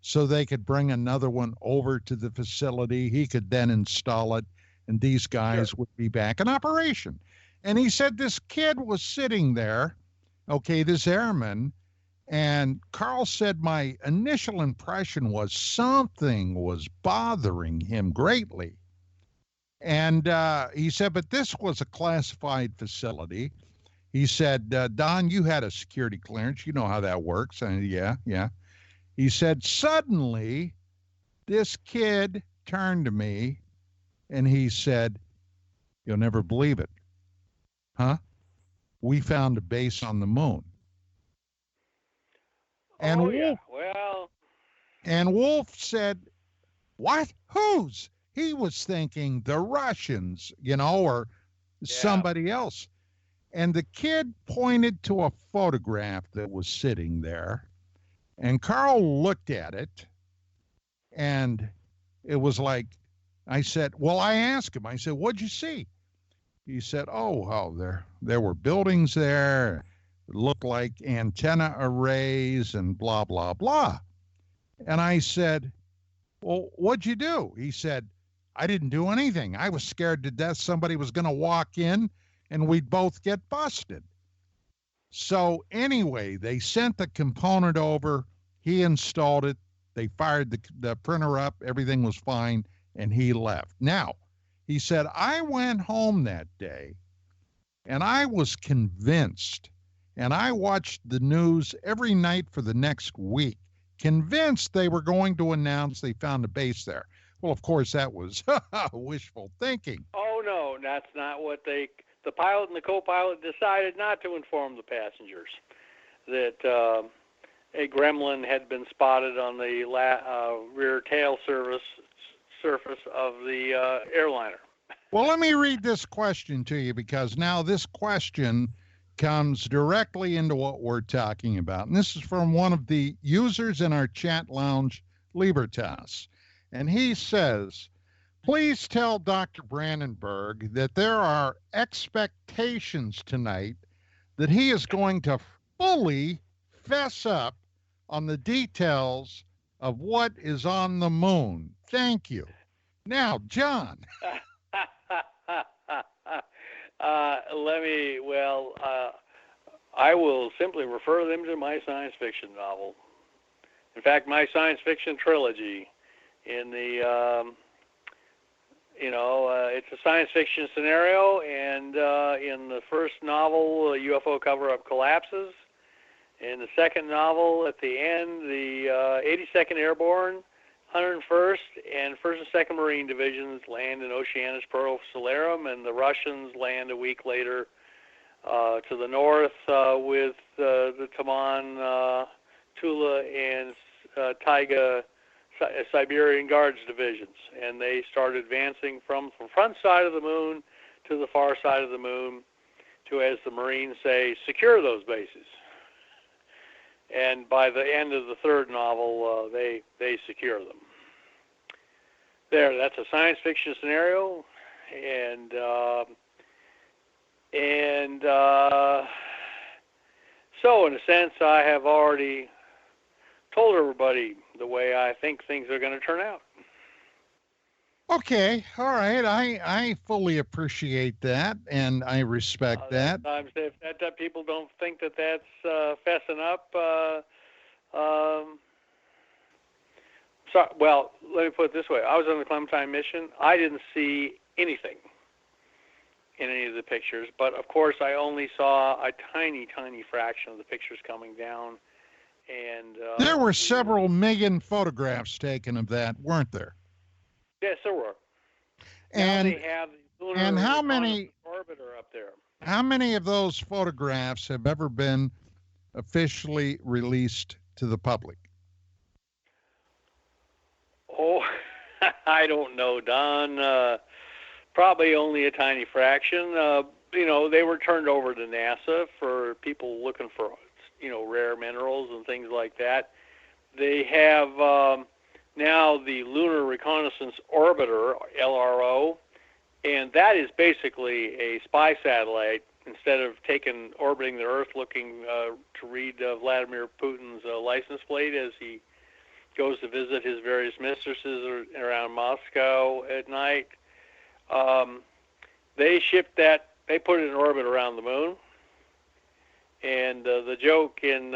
so they could bring another one over to the facility. He could then install it, and these guys would be back in operation. And he said this kid was sitting there, okay, this airman, and Carl said my initial impression was something was bothering him greatly. And he said, but this was a classified facility. He said, Don, you had a security clearance. You know how that works. And yeah. He said, suddenly, this kid turned to me and he said, you'll never believe it. Huh? We found a base on the moon. And Wolf said, what? Whose? He was thinking the Russians, or somebody else. And the kid pointed to a photograph that was sitting there. And Carl looked at it. And it was like, I said, well, I asked him, I said, what'd you see? He said, there were buildings there. It looked like antenna arrays and blah, blah, blah. And I said, well, what'd you do? He said, I didn't do anything. I was scared to death somebody was going to walk in and we'd both get busted. So anyway, they sent the component over. He installed it. They fired the printer up. Everything was fine, and he left. Now, he said, I went home that day, and I was convinced, and I watched the news every night for the next week, convinced they were going to announce they found a base there. Well, of course, that was wishful thinking. Oh, no, that's not what the pilot and the co-pilot decided not to inform the passengers that a gremlin had been spotted on the rear tail surface of the airliner. Well, let me read this question to you, because now this question comes directly into what we're talking about. And this is from one of the users in our chat lounge, Libertas. And he says, please tell Dr. Brandenburg that there are expectations tonight that he is going to fully fess up on the details of what is on the moon. Thank you. Now, John. I will simply refer them to my science fiction novel. In fact, my science fiction trilogy in the, it's a science fiction scenario, and in the first novel, a UFO cover-up collapses. In the second novel, at the end, the 82nd Airborne, 101st, and 1st and 2nd Marine Divisions land in Oceanus Procellarum, and the Russians land a week later to the north with the Taman, Tula, and Taiga Siberian Guards divisions. And they start advancing from the front side of the moon to the far side of the moon to, as the Marines say, secure those bases. And by the end of the third novel, they secure them. That's a science fiction scenario, and so in a sense, I have already told everybody the way I think things are going to turn out. Okay, all right. I fully appreciate that, and I respect that. Sometimes if that people don't think that that's fessing up. Well, let me put it this way. I was on the Clementine mission. I didn't see anything in any of the pictures, but of course I only saw a tiny, tiny fraction of the pictures coming down. And there were several million photographs taken of that, weren't there? Yes, there were. And now they have the lunar how many orbiter up there? How many of those photographs have ever been officially released to the public? Oh, I don't know, Don. Probably only a tiny fraction. They were turned over to NASA for people looking for, rare minerals and things like that. They have now the Lunar Reconnaissance Orbiter, LRO, and that is basically a spy satellite. Instead of orbiting the Earth looking to read Vladimir Putin's license plate as he goes to visit his various mistresses around Moscow at night, they put it in orbit around the moon. And the joke in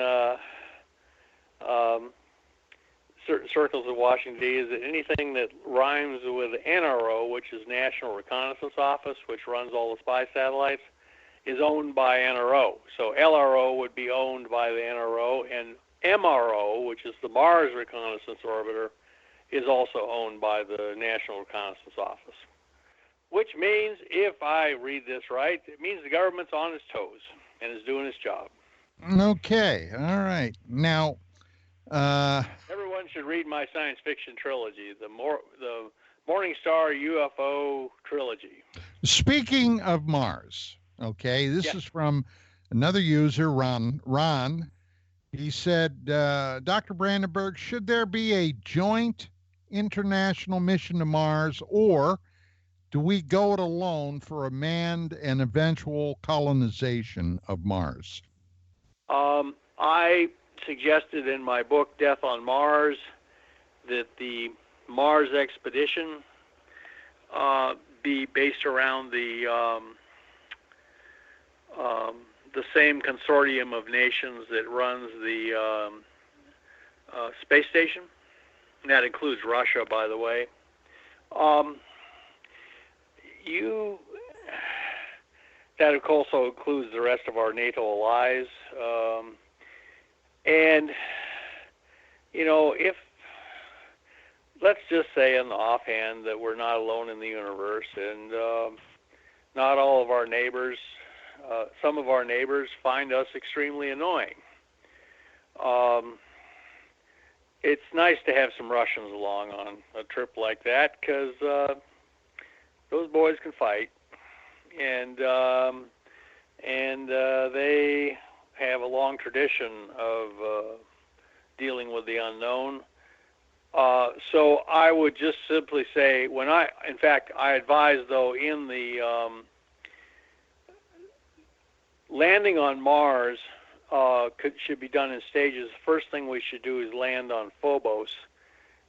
certain circles of Washington, D.C. is that anything that rhymes with NRO, which is National Reconnaissance Office, which runs all the spy satellites, is owned by NRO. So LRO would be owned by the NRO, and MRO, which is the Mars Reconnaissance Orbiter, is also owned by the National Reconnaissance Office. Which means, if I read this right, it means the government's on its toes and is doing its job. Okay, all right. Now, everyone should read my science fiction trilogy, the Morning Star UFO trilogy. Speaking of Mars, okay, this is from another user, Ron. He said, Dr. Brandenburg, should there be a joint international mission to Mars, or do we go it alone for a manned and eventual colonization of Mars? I suggested in my book, Death on Mars, that the Mars expedition be based around the same consortium of nations that runs the space station. And that includes Russia, by the way. That also includes the rest of our NATO allies. And, if, let's just say in the offhand that we're not alone in the universe, and not all of our neighbors, some of our neighbors find us extremely annoying. It's nice to have some Russians along on a trip like that, because those boys can fight. And and they have a long tradition of dealing with the unknown. So I would just simply say, I advise, though, in the landing on Mars should be done in stages. First thing we should do is land on Phobos,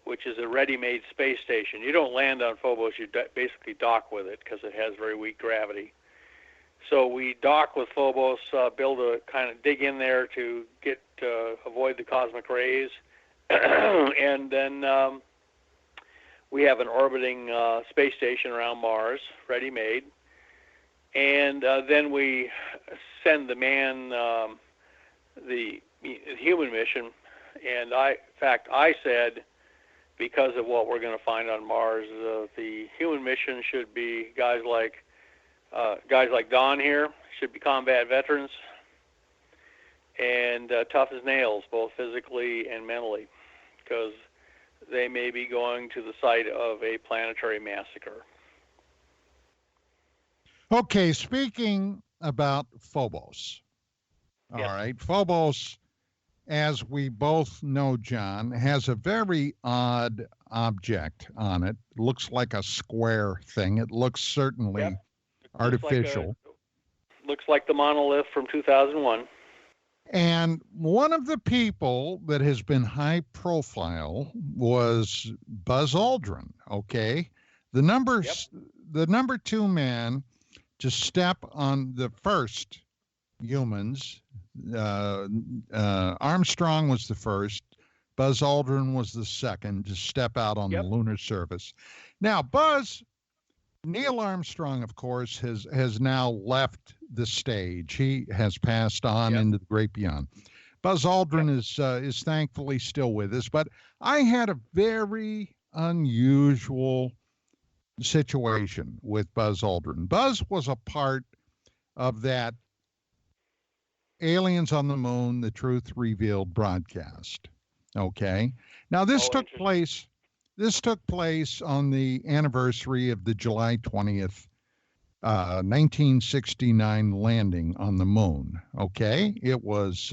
which is a ready-made space station. You don't land on Phobos, you basically dock with it because it has very weak gravity. So we dock with Phobos, dig in there to avoid the cosmic rays, and then we have an orbiting space station around Mars, ready-made, and then we send the man, the human mission, and I said, because of what we're going to find on Mars, the human mission should be guys like Don here, should be combat veterans, and tough as nails, both physically and mentally, because they may be going to the site of a planetary massacre. Okay, speaking about Phobos. All right, Phobos, as we both know, John, has a very odd object on it. It looks like a square thing. It looks certainly artificial. Looks like the monolith from 2001. And one of the people that has been high profile was Buzz Aldrin, okay? The number 2 man to step on the first humans. Armstrong was the first. Buzz Aldrin was the second to step out on the lunar surface. Now, Neil Armstrong, of course, has now left the stage. He has passed on into the great beyond. Buzz Aldrin is thankfully still with us, but I had a very unusual situation with Buzz Aldrin. Buzz was a part of that Aliens on the Moon, The Truth Revealed broadcast. Okay. Now this took place on the anniversary of the July 20th, 1969 landing on the moon. Okay. It was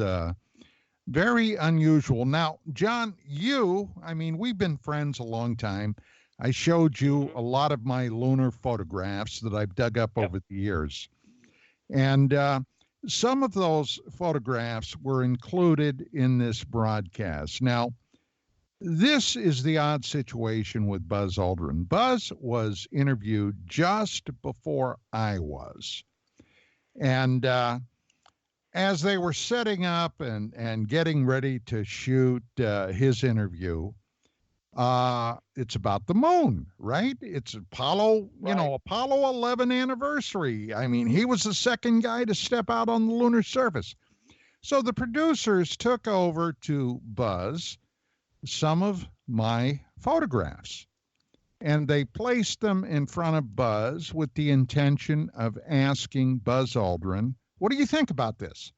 very unusual. Now, John, we've been friends a long time. I showed you a lot of my lunar photographs that I've dug up over the years. And some of those photographs were included in this broadcast. Now, this is the odd situation with Buzz Aldrin. Buzz was interviewed just before I was. And as they were setting up and getting ready to shoot his interview, it's about the moon, right? It's Apollo 11 anniversary. I mean, he was the second guy to step out on the lunar surface. So the producers took over to Buzz some of my photographs, and they placed them in front of Buzz with the intention of asking Buzz Aldrin, what do you think about this?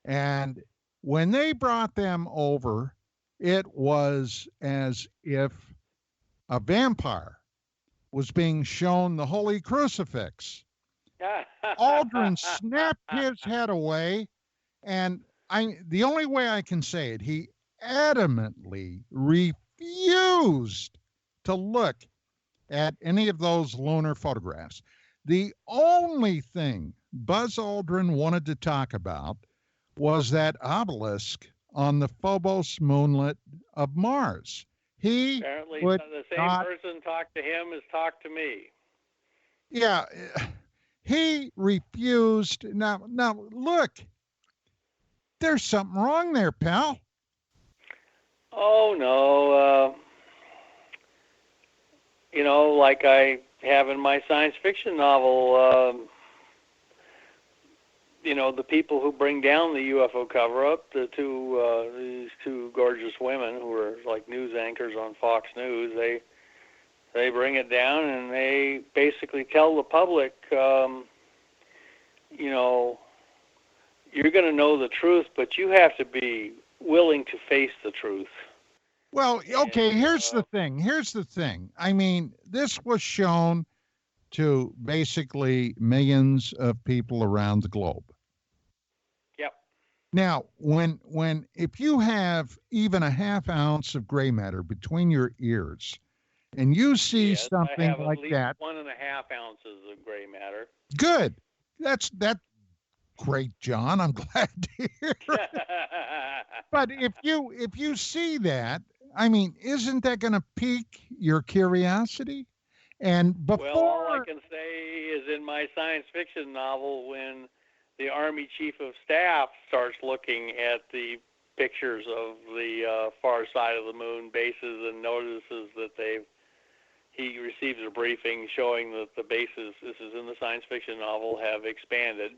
And when they brought them over, it was as if a vampire was being shown the Holy Crucifix. Aldrin snapped his head away, and the only way I can say it, he adamantly refused to look at any of those lunar photographs. The only thing Buzz Aldrin wanted to talk about was that obelisk on the Phobos moonlet of Mars. Apparently the same person talked to him as talked to me. Yeah, he refused. Now look, there's something wrong there, pal. Oh, no. Like I have in my science fiction novel, the people who bring down the UFO cover-up, these two gorgeous women who are like news anchors on Fox News, they bring it down and they basically tell the public, you're going to know the truth, but you have to be willing to face the truth. Well, okay, here's the thing. I mean, this was shown to basically millions of people around the globe. Yep. Now, if you have even a half ounce of gray matter between your ears, and you see something I have like at least that, 1.5 ounces of gray matter. good. That's great, John. I'm glad to hear. But if you see that, I mean, isn't that going to pique your curiosity? And before, well, all I can say is in my science fiction novel, when the Army Chief of Staff starts looking at the pictures of the far side of the moon bases and notices that he receives a briefing showing that the bases, this is in the science fiction novel, have expanded.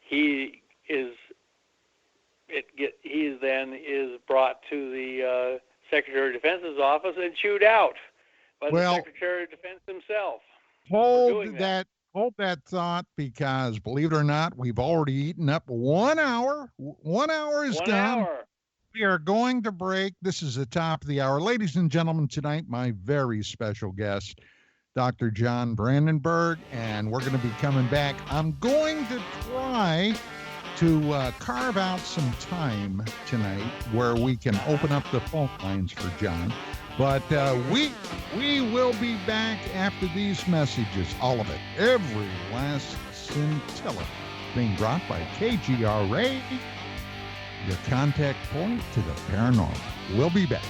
He then is brought to the Secretary of Defense's office and chewed out by the Secretary of Defense himself. Hold that thought, because believe it or not, we've already eaten up 1 hour. 1 hour is done. We are going to break. This is the top of the hour. Ladies and gentlemen, tonight, my very special guest, Dr. John Brandenburg, and we're going to be coming back. I'm going to try to carve out some time tonight where we can open up the phone lines for John. But we will be back after these messages, all of it, every last scintilla, being brought by KGRA, your contact point to the paranormal. We'll be back.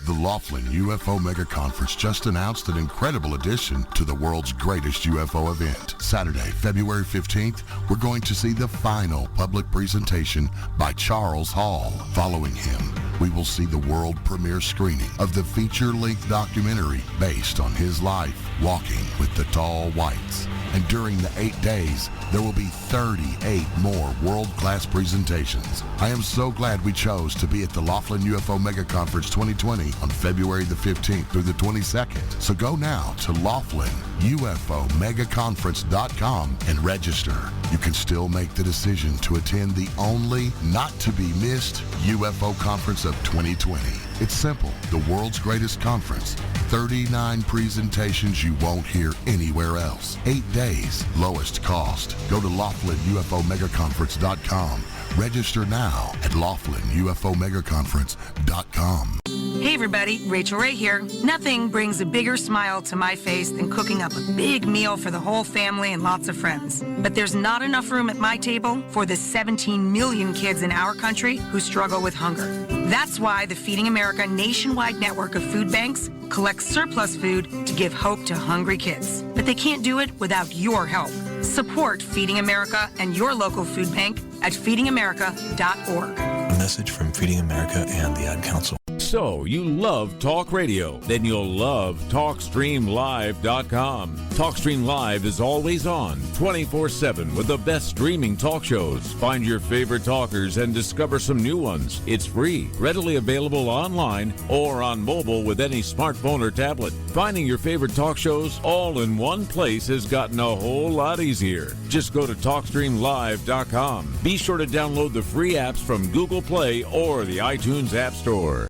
The Laughlin UFO Mega Conference just announced an incredible addition to the world's greatest UFO event. Saturday, February 15th, we're going to see the final public presentation by Charles Hall. Following him, we will see the world premiere screening of the feature-length documentary based on his life, Walking with the Tall Whites. And during the 8 days, there will be 38 more world-class presentations. I am so glad we chose to be at the Laughlin UFO Mega Conference 2020 on February the 15th through the 22nd. So go now to LaughlinUFOMegaConference.com and register. You can still make the decision to attend the only not-to-be-missed UFO conference of 2020. It's simple. The world's greatest conference. 39 presentations you won't hear anywhere else. 8 days, lowest cost. Go to LaughlinUFOMegaConference.com. Register now at LaughlinUFOMegaConference.com. Hey everybody, Rachel Ray here. Nothing brings a bigger smile to my face than cooking up a big meal for the whole family and lots of friends. But there's not enough room at my table for the 17 million kids in our country who struggle with hunger. That's why the Feeding America nationwide network of food banks collects surplus food to give hope to hungry kids. But they can't do it without your help. Support Feeding America and your local food bank at feedingamerica.org. A message from Feeding America and the Ad Council. So, you love talk radio? Then you'll love TalkStreamLive.com. TalkStream Live is always on, 24/7 with the best streaming talk shows. Find your favorite talkers and discover some new ones. It's free, readily available online or on mobile with any smartphone or tablet. Finding your favorite talk shows all in one place has gotten a whole lot easier. Just go to TalkStreamLive.com. Be sure to download the free apps from Google Play or the iTunes App Store.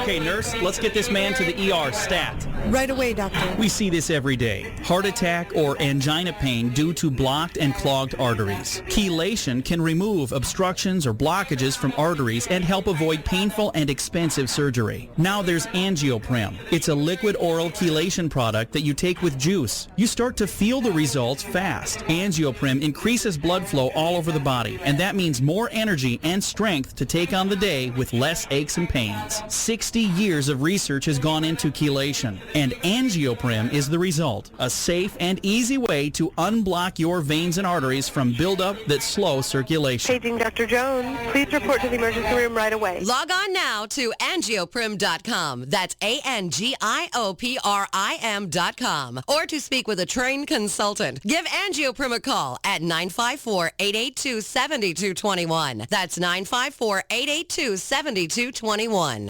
Okay, nurse, let's get this man to the ER stat. Right away, doctor. We see this every day. Heart attack or angina pain due to blocked and clogged arteries. Chelation can remove obstructions or blockages from arteries and help avoid painful and expensive surgery. Now there's Angioprim. It's a liquid oral chelation product that you take with juice. You start to feel the results fast. Angioprim increases blood flow all over the body, and that means more energy and strength to take on the day with less aches and pains. 60 years of research has gone into chelation, and Angioprim is the result. A safe and easy way to unblock your veins and arteries from buildup that slow circulation. Paging Dr. Jones. Please report to the emergency room right away. Log on now to angioprim.com. That's ANGIOPRIM.com. Or to speak with a trained consultant. Give Angioprim a call at 954-882-7221. That's 954-882-7221.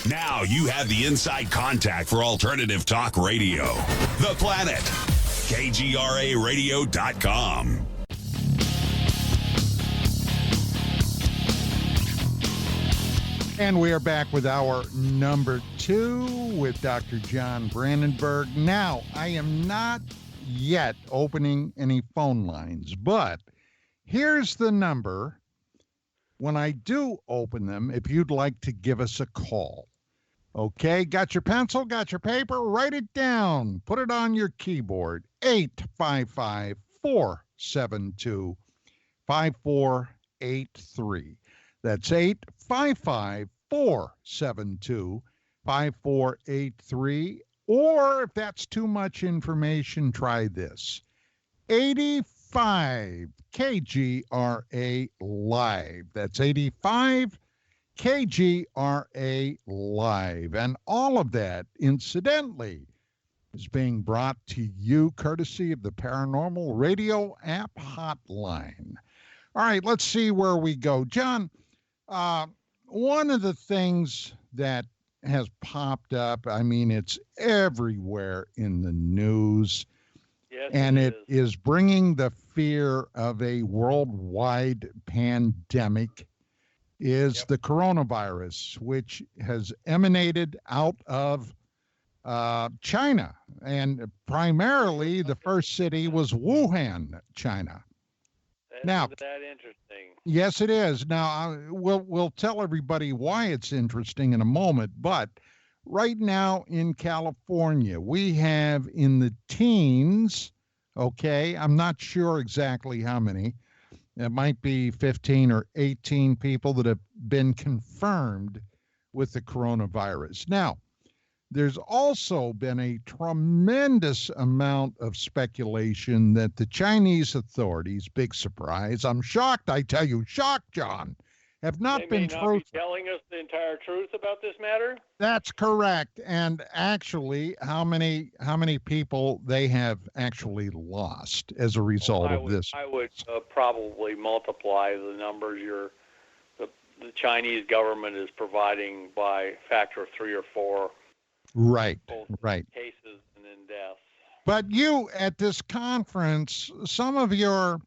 Now you have the inside contact for alternative talk radio. The Planet. KGRARadio.com. And we are back with our number 2 with Dr. John Brandenburg. Now, I am not yet opening any phone lines, but here's the number. When I do open them, if you'd like to give us a call. Okay, got your pencil, got your paper? Write it down. Put it on your keyboard. 855-472-5483. That's 855-472-5483. Or if that's too much information, try this. 85 KGRA Live. That's 85 KGRA Live. And all of that, incidentally, is being brought to you courtesy of the Paranormal Radio app hotline. All right, let's see where we go. John, one of the things that has popped up, I mean, it's everywhere in the news. Yes, and it is bringing the fear of a worldwide pandemic, is the coronavirus, which has emanated out of China. And primarily, the first city was Wuhan, China. Isn't that interesting? Yes, it is. Now, we'll tell everybody why it's interesting in a moment, but right now in California, we have in the teens, okay, I'm not sure exactly how many. It might be 15 or 18 people that have been confirmed with the coronavirus. Now, there's also been a tremendous amount of speculation that the Chinese authorities, big surprise, I'm shocked, I tell you, shocked, John, have not been They may not be telling us the entire truth about this matter? That's correct. And actually, how many people they have actually lost as a result of this? I would probably multiply the numbers the Chinese government is providing by factor of 3 or 4. Right, both right. Cases and in deaths. But you, at this conference, some of your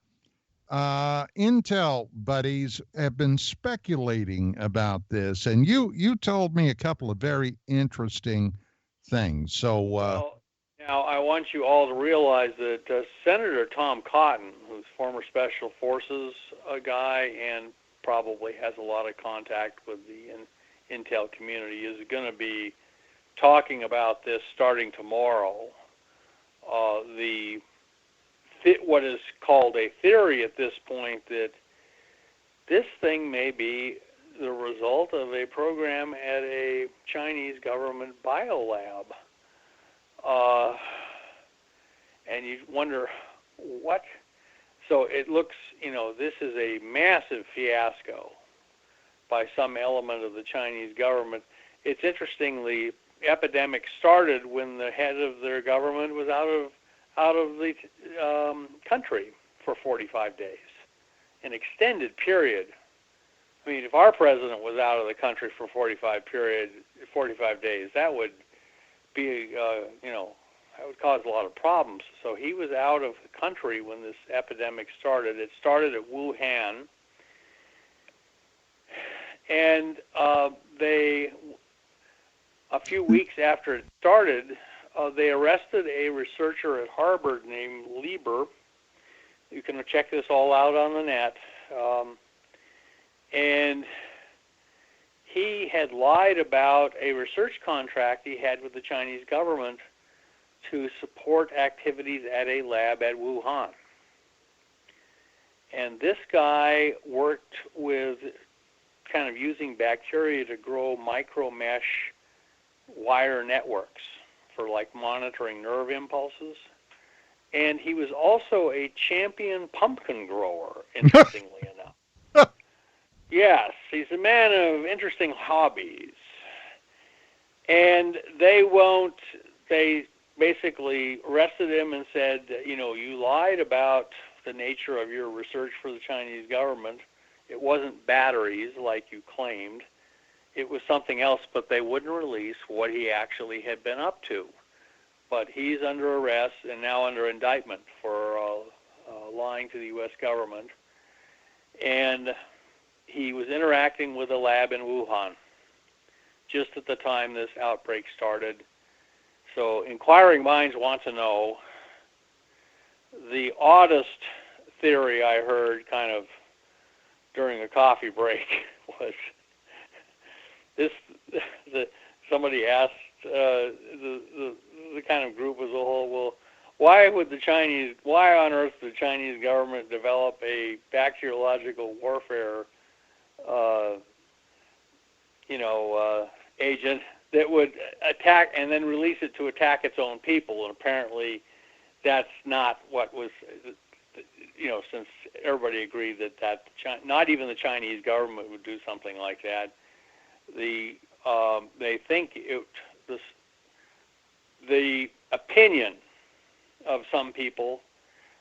Intel buddies have been speculating about this, and you told me a couple of very interesting things. So well, now I want you all to realize that Senator Tom Cotton, who's former Special Forces guy and probably has a lot of contact with the Intel community, is going to be talking about this starting tomorrow. What is called a theory at this point that this thing may be the result of a program at a Chinese government biolab. And you wonder what. So it looks, this is a massive fiasco by some element of the Chinese government. It's interestingly, epidemic started when the head of their government was out of the country for 45 days, an extended period. I mean, if our president was out of the country for 45 days, that would be, that would cause a lot of problems. So he was out of the country when this epidemic started. It started at Wuhan, and a few weeks after it started, they arrested a researcher at Harvard named Lieber. You can check this all out on the net. And he had lied about a research contract he had with the Chinese government to support activities at a lab at Wuhan. And this guy worked with kind of using bacteria to grow micromesh wire networks for like monitoring nerve impulses. And he was also a champion pumpkin grower, interestingly enough. Yes, he's a man of interesting hobbies. And they basically arrested him and said, you lied about the nature of your research for the Chinese government. It wasn't batteries like you claimed. It was something else, but they wouldn't release what he actually had been up to. but he's under arrest and now under indictment for lying to the U.S. government. And he was interacting with a lab in Wuhan just at the time this outbreak started. So inquiring minds want to know. The oddest theory I heard kind of during a coffee break was this: somebody asked the kind of group as a whole, well, why on earth would the Chinese government develop a bacteriological warfare agent that would attack and then release it to attack its own people? And apparently that's not what was, since everybody agreed that not even the Chinese government would do something like that. They think the opinion of some people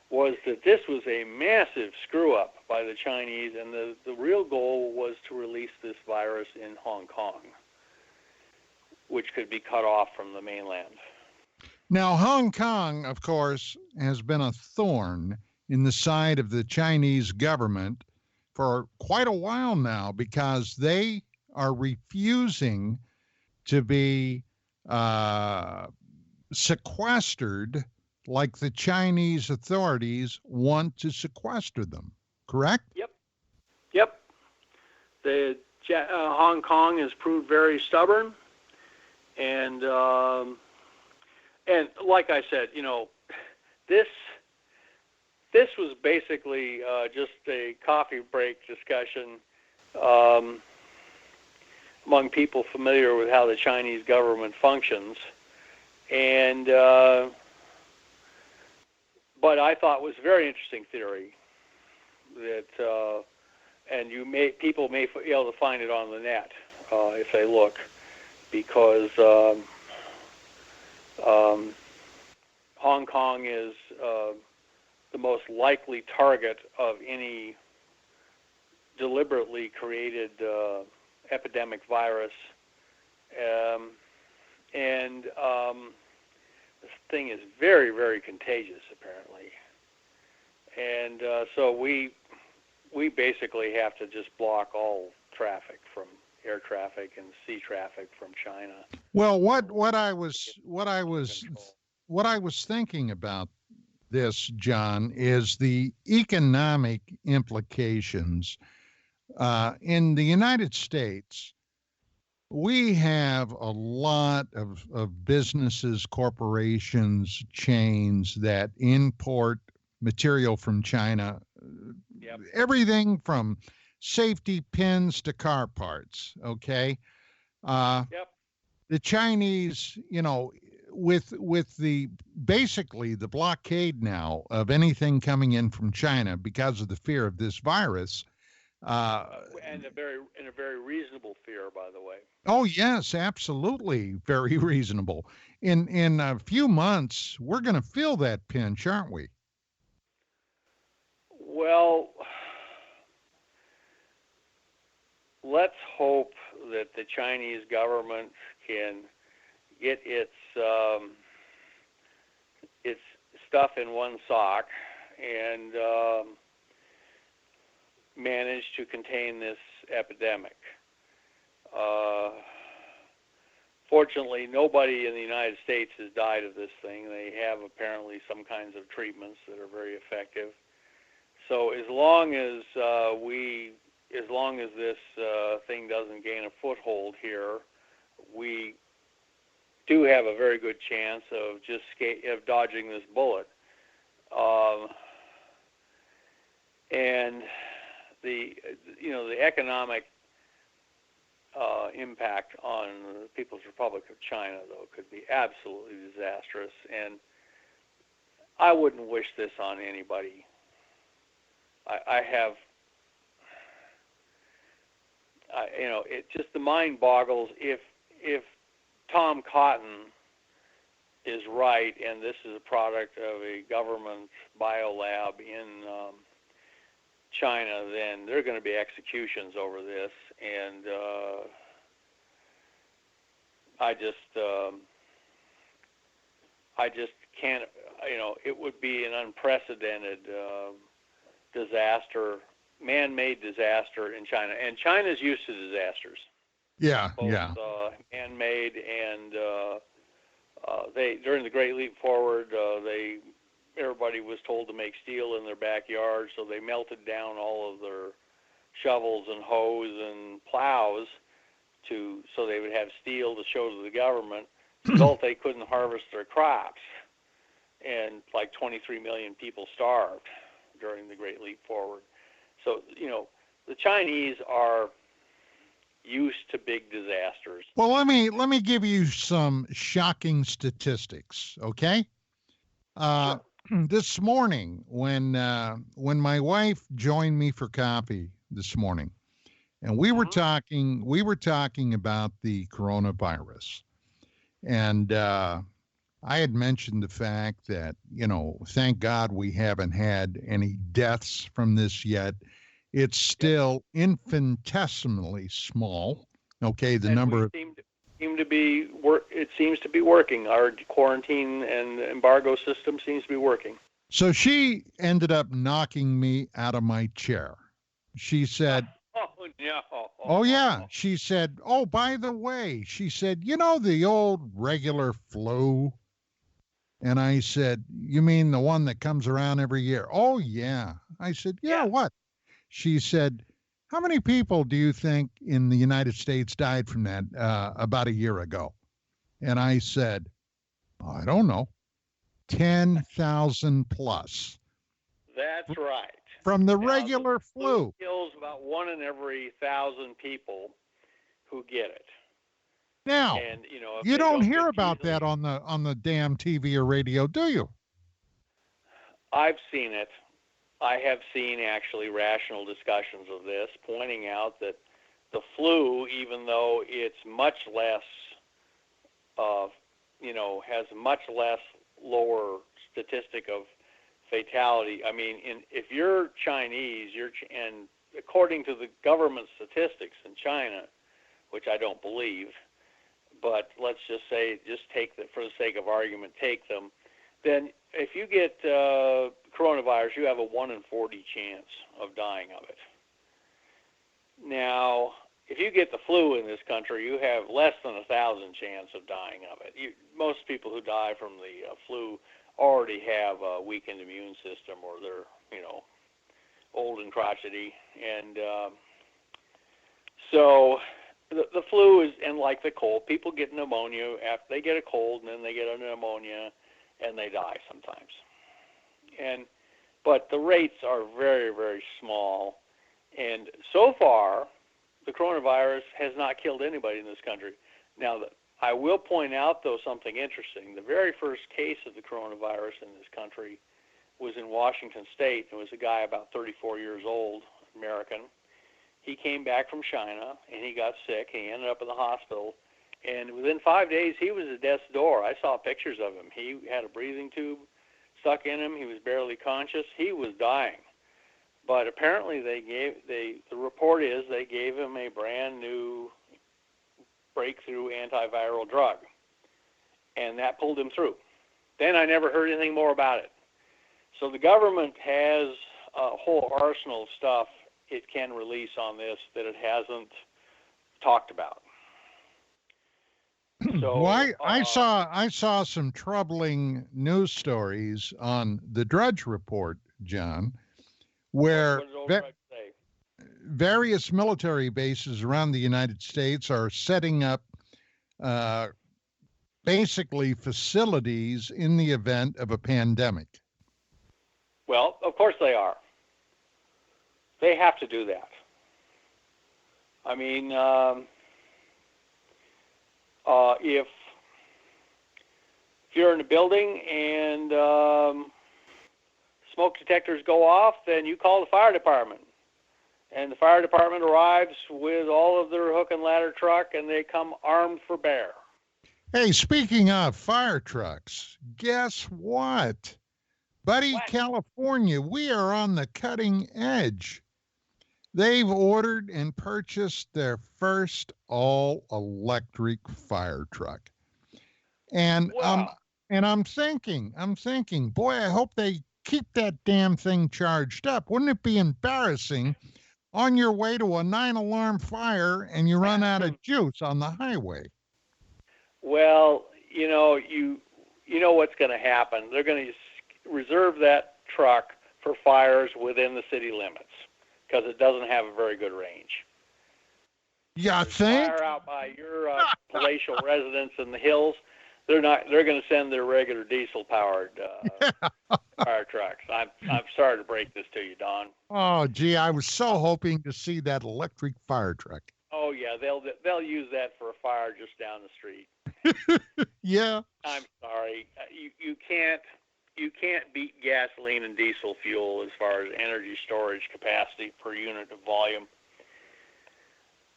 was that this was a massive screw-up by the Chinese, and the real goal was to release this virus in Hong Kong, which could be cut off from the mainland. Now, Hong Kong, of course, has been a thorn in the side of the Chinese government for quite a while now, because they are refusing to be sequestered like the Chinese authorities want to sequester them, correct? Yep. Hong Kong has proved very stubborn, and like I said, this was basically just a coffee break discussion among people familiar with how the Chinese government functions, and but I thought was a very interesting theory that, and people may be able to find it on the net if they look, because Hong Kong is the most likely target of any deliberately created epidemic virus, and this thing is very, very contagious, apparently. And so we basically have to just block all traffic, from air traffic and sea traffic from China. Well, what I was thinking about this, John, is the economic implications. In the United States, we have a lot of businesses, corporations, chains that import material from China. Yep. Everything from safety pins to car parts, okay? Yep. The Chinese, with basically the blockade now of anything coming in from China because of the fear of this virus, and a very reasonable fear, by the way. Oh yes, absolutely, very reasonable. In a few months, we're going to feel that pinch, aren't we? Well, let's hope that the Chinese government can get its stuff in one sock and manage to contain this epidemic. Fortunately, nobody in the United States has died of this thing. They have apparently some kinds of treatments that are very effective. So as long as this thing doesn't gain a foothold here, we do have a very good chance of of dodging this bullet. And the economic impact on the People's Republic of China, though, could be absolutely disastrous, and I wouldn't wish this on anybody. It just, the mind boggles if Tom Cotton is right, and this is a product of a government biolab in China, then there are going to be executions over this, and I just can't, it would be an unprecedented disaster, man-made disaster in China. And China's used to disasters. Yeah, both, man-made and they during the Great Leap Forward, everybody was told to make steel in their backyard, so they melted down all of their shovels and hoes and plows so they would have steel to show to the government. Result, they couldn't harvest their crops, and like 23 million people starved during the Great Leap Forward. So the Chinese are used to big disasters. Well, let me give you some shocking statistics, okay? Sure. This morning, when my wife joined me for coffee this morning, and we were talking about the coronavirus, and I had mentioned the fact that thank God we haven't had any deaths from this yet. It's still infinitesimally small. Okay, the number of it seems to be working. Our quarantine and embargo system seems to be working. So she ended up knocking me out of my chair. She said, "Oh no." Oh yeah, she said, "Oh, by the way," she said, the old regular flu?" And I said, "You mean the one that comes around every year?" "Oh yeah." I said, "Yeah, what?" She said, "How many people do you think in the United States died from that about a year ago?" And I said, "I don't know, 10,000 plus." That's right. From the Now, regular the flu. Kills about 1 in every 1,000 people who get it. Now, and, if you they don't hear get about easily, that on the damn TV or radio, do you? I've seen it. I have seen actually rational discussions of this, pointing out that the flu, even though it's much less, has much less lower statistic of fatality. I mean, if you're Chinese, and according to the government statistics in China, which I don't believe, but let's just say, for the sake of argument, take them, then if you get coronavirus, you have a 1 in 40 chance of dying of it. Now, if you get the flu in this country, you have less than 1,000 chance of dying of it. Most people who die from the flu already have a weakened immune system, or they're, old and crotchety. And so the flu is, and like the cold, people get pneumonia after they get a cold, and then they get a pneumonia, and they die sometimes. But the rates are very, very small. And so far, the coronavirus has not killed anybody in this country. Now, I will point out, though, something interesting. The very first case of the coronavirus in this country was in Washington State. It was a guy about 34 years old, American. He came back from China, and he got sick. He ended up in the hospital. And within 5 days, he was at death's door. I saw pictures of him. He had a breathing tube stuck in him. He was barely conscious. He was dying. But apparently the report is they gave him a brand new breakthrough antiviral drug, and that pulled him through. Then I never heard anything more about it. So the government has a whole arsenal of stuff it can release on this that it hasn't talked about. So well, I saw some troubling news stories on the Drudge Report, John, where what does old Drudge say? Various military bases around the United States are setting up basically facilities in the event of a pandemic. Well, of course they are. They have to do that. I mean, if you're in a building and smoke detectors go off, then you call the fire department. And the fire department arrives with all of their hook and ladder truck, and they come armed for bear. Hey, speaking of fire trucks, guess what? Buddy, California, we are on the cutting edge. They've ordered and purchased their first all-electric fire truck. And And I'm thinking, boy, I hope they keep that damn thing charged up. Wouldn't it be embarrassing on your way to a 9-alarm fire and you run out of juice on the highway? Well, you know what's going to happen. They're going to reserve that truck for fires within the city limits because it doesn't have a very good range. Yeah, think? Fire out by your palatial residence in the hills. They're going to send their regular diesel-powered fire trucks. I'm sorry to break this to you, Don. Oh, gee, I was so hoping to see that electric fire truck. Oh yeah, they'll use that for a fire just down the street. Yeah. I'm sorry, you can't beat gasoline and diesel fuel as far as energy storage capacity per unit of volume.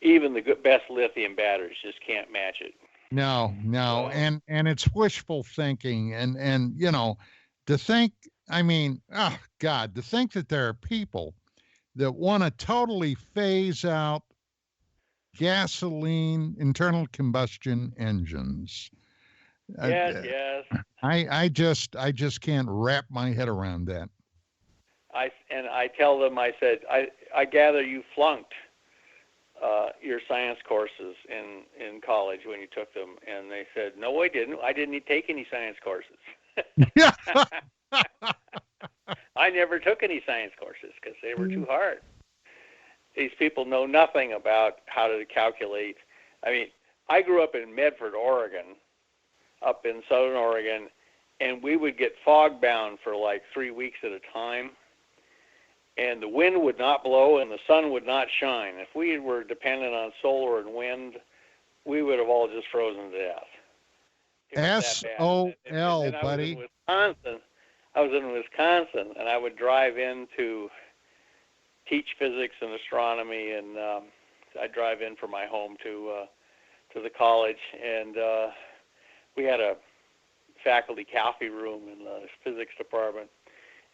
Even the best lithium batteries just can't match it. No, and it's wishful thinking, and to think, I mean, oh God, to think that there are people that want to totally phase out gasoline internal combustion engines. Yes. I just can't wrap my head around that. I tell them, I said, I gather you flunked your science courses in college when you took them, and they said, no, I didn't. I didn't take any science courses. I never took any science courses because they were too hard. These people know nothing about how to calculate. I mean, I grew up in Medford, Oregon, up in southern Oregon, and we would get fog bound for like 3 weeks at a time, and the wind would not blow and the sun would not shine. If we were dependent on solar and wind, we would have all just frozen to death. S-O-L, buddy. I was in Wisconsin, and I would drive in to teach physics and astronomy, and I'd drive in from my home to the college, and we had a faculty coffee room in the physics department,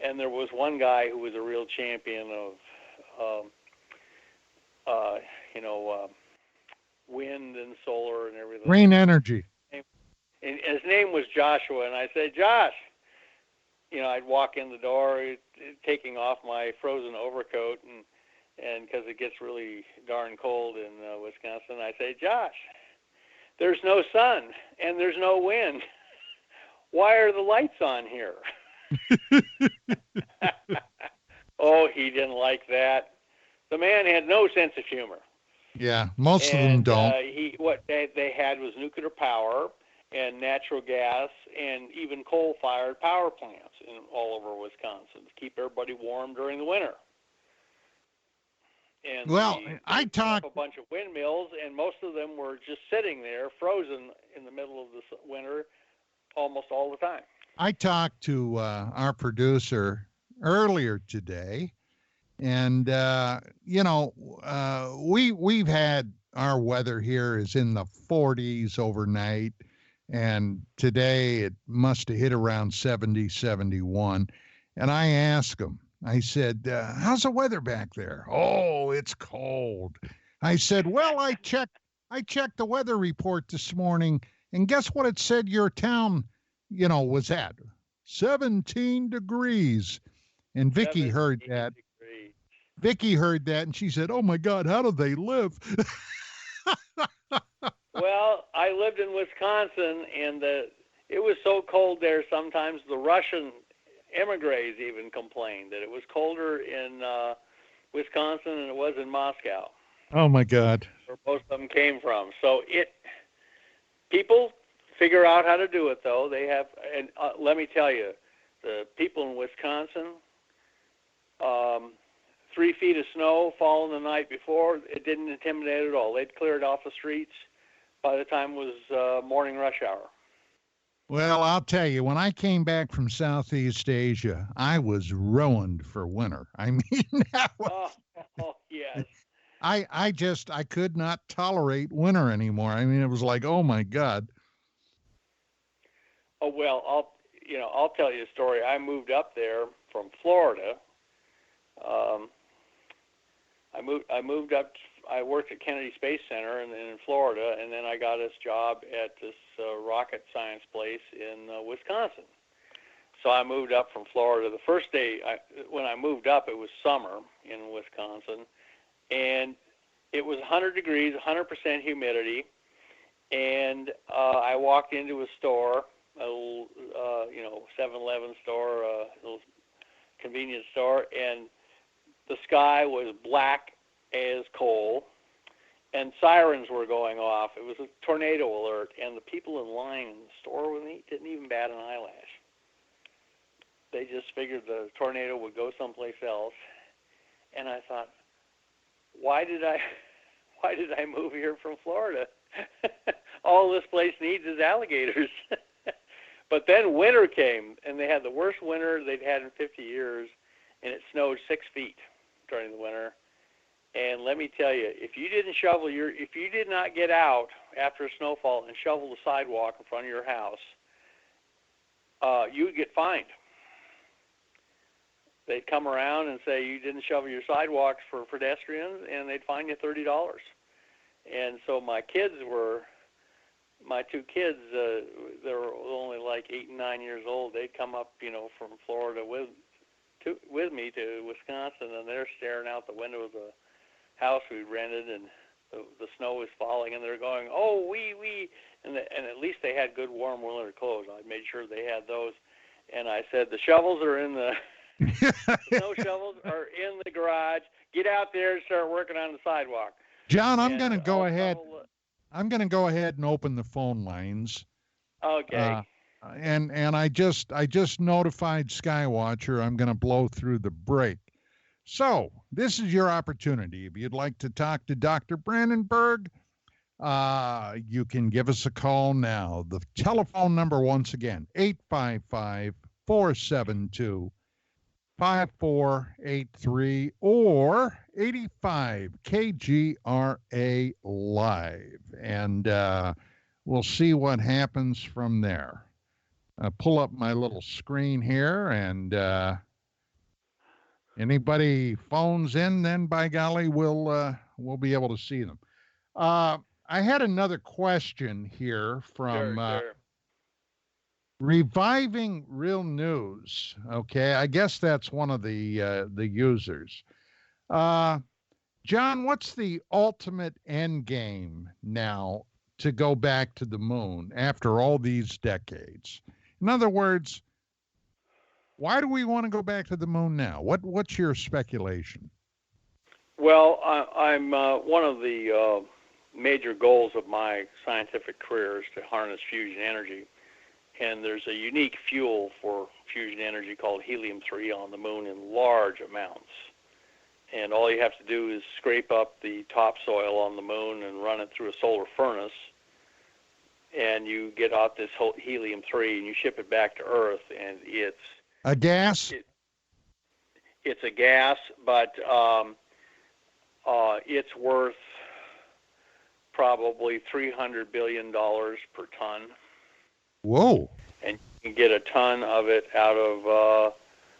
and there was one guy who was a real champion of wind and solar and everything. Green energy. And his name was Joshua, and I said, Josh, I'd walk in the door taking off my frozen overcoat, and because it gets really darn cold in Wisconsin, I say, Josh, there's no sun and there's no wind. Why are the lights on here? Oh, he didn't like that. The man had no sense of humor. Yeah, most of them don't. What they had was nuclear power and natural gas and even coal-fired power plants all over Wisconsin to keep everybody warm during the winter. And I talked a bunch of windmills, and most of them were just sitting there, frozen in the middle of the winter, almost all the time. I talked to our producer earlier today, and we've had our weather here is in the 40s overnight, and today it must have hit around 70, 71. And I asked him, I said, how's the weather back there? Oh, it's cold. I said, well, I checked the weather report this morning, and guess what it said your town, was at? 17 degrees. And Vicky heard that. Vicky heard that, and she said, oh, my God, how do they live? Well, I lived in Wisconsin, and it was so cold there sometimes the Russian emigres even complained that it was colder in Wisconsin than it was in Moscow. Oh, my God. Where most of them came from. So people figure out how to do it, though. They have, and let me tell you, the people in Wisconsin, 3 feet of snow falling the night before, it didn't intimidate at all. They'd cleared off the streets by the time it was morning rush hour. Well, I'll tell you, when I came back from Southeast Asia, I was ruined for winter. I mean, that was, yes. I could not tolerate winter anymore. I mean, it was like, oh my God. Oh, well, I'll tell you a story. I moved up there from Florida. I moved up I worked at Kennedy Space Center in Florida, and then I got this job at this rocket science place in Wisconsin. So I moved up from Florida. The first day when I moved up, it was summer in Wisconsin, and it was 100 degrees, 100% humidity, and I walked into a store, a little, 7-Eleven store, a little convenience store, and the sky was black as coal, and sirens were going off. It was a tornado alert, and the people in line in the store with me didn't even bat an eyelash. They just figured the tornado would go someplace else, and I thought, why did I move here from Florida? All this place needs is alligators. But then winter came, and they had the worst winter they'd had in 50 years, and it snowed 6 feet during the winter. And let me tell you, if you did not get out after a snowfall and shovel the sidewalk in front of your house, you would get fined. They'd come around and say you didn't shovel your sidewalks for pedestrians, and they'd fine you $30. And so my two kids, they were only like 8 and 9 years old. They'd come up, from Florida with me to Wisconsin, and they're staring out the window of the house we rented, and the snow was falling, and they're going, "Oh, wee," and at least they had good warm winter clothes. I made sure they had those, and I said, the shovels are in the snow shovels are in the garage. Get out there and start working on the sidewalk. John, I'm going to go ahead. I'm going to go ahead and open the phone lines. Okay. And I just notified Skywatcher I'm going to blow through the break. So this is your opportunity. If you'd like to talk to Dr. Brandenburg, you can give us a call now. The telephone number, once again, 855-472-5483 or 85 KGRA Live. And we'll see what happens from there. Pull up my little screen here, and anybody phones in, then by golly, we'll be able to see them. I had another question here from Sure. Reviving Real News. Okay, I guess that's one of the users. John, what's the ultimate end game now to go back to the moon after all these decades? In other words, why do we want to go back to the moon now? What's your speculation? Well, I'm one of the major goals of my scientific career is to harness fusion energy. And there's a unique fuel for fusion energy called helium-3 on the moon in large amounts. And all you have to do is scrape up the topsoil on the moon and run it through a solar furnace, and you get out this whole helium-3, and you ship it back to Earth, and it's a gas? It's a gas, but it's worth probably $300 billion per ton. Whoa. And you can get a ton of it out of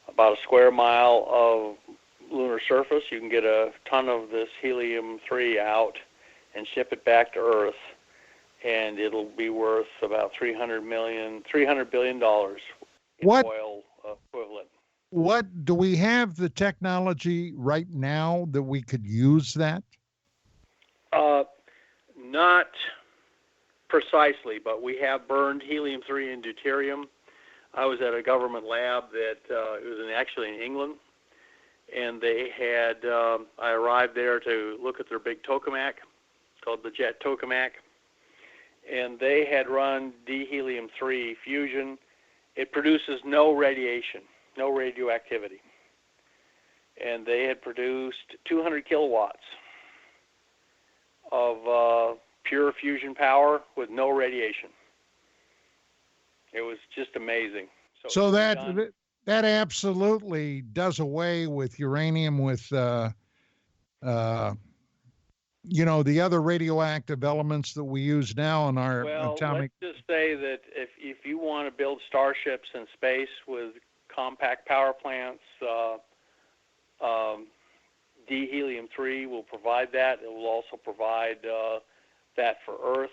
about a square mile of lunar surface. You can get a ton of this helium-3 out and ship it back to Earth, and it'll be worth about $300 billion in oil equivalent. What do we have the technology right now that we could use that? Not precisely, but we have burned helium-3 and deuterium. I was at a government lab that it was actually in England, and they had I arrived there to look at their big tokamak called the jet tokamak, and they had run dihelium-3 fusion. It produces no radiation, no radioactivity, and they had produced 200 kilowatts of pure fusion power with no radiation. It was just amazing. So that absolutely does away with uranium, with the other radioactive elements that we use now in our atomic. Let's just say that if you want to build starships in D-helium-3 will provide that. It will also provide that for Earth.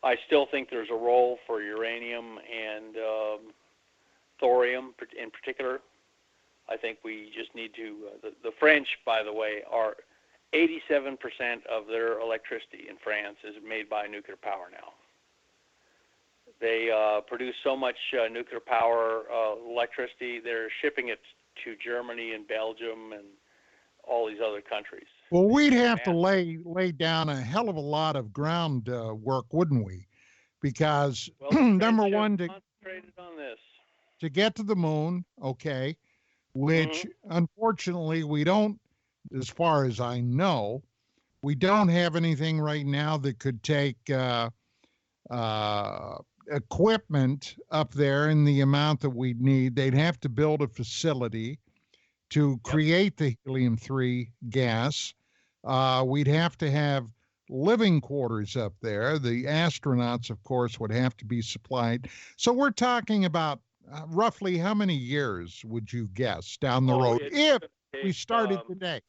I still think there's a role for uranium and thorium in particular. I think we just need to, the French, by the way, are 87% of their electricity in France is made by nuclear power now. They produce so much nuclear power electricity, they're shipping it to Germany and Belgium and all these other countries. Well, we'd have to lay down a hell of a lot of ground work, wouldn't we? Because number one, concentrated on this. To get to the moon, okay, which unfortunately we don't, as far as I know, we don't have anything right now that could take equipment up there in the amount that we'd need. They'd have to build a facility to create the helium-3 gas. We'd have to have living quarters up there. The astronauts, of course, would have to be supplied. So we're talking about roughly how many years would you guess down the road if we started today?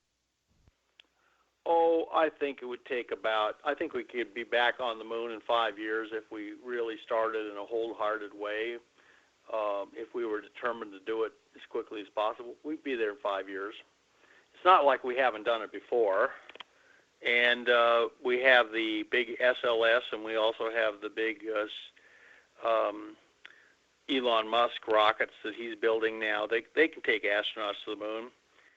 I think it would take I think we could be back on the moon in 5 years if we really started in a wholehearted way. If we were determined to do it as quickly as possible, we'd be there in 5 years. It's not like we haven't done it before. And we have the big SLS, and we also have the big Elon Musk rockets that he's building now. They can take astronauts to the moon.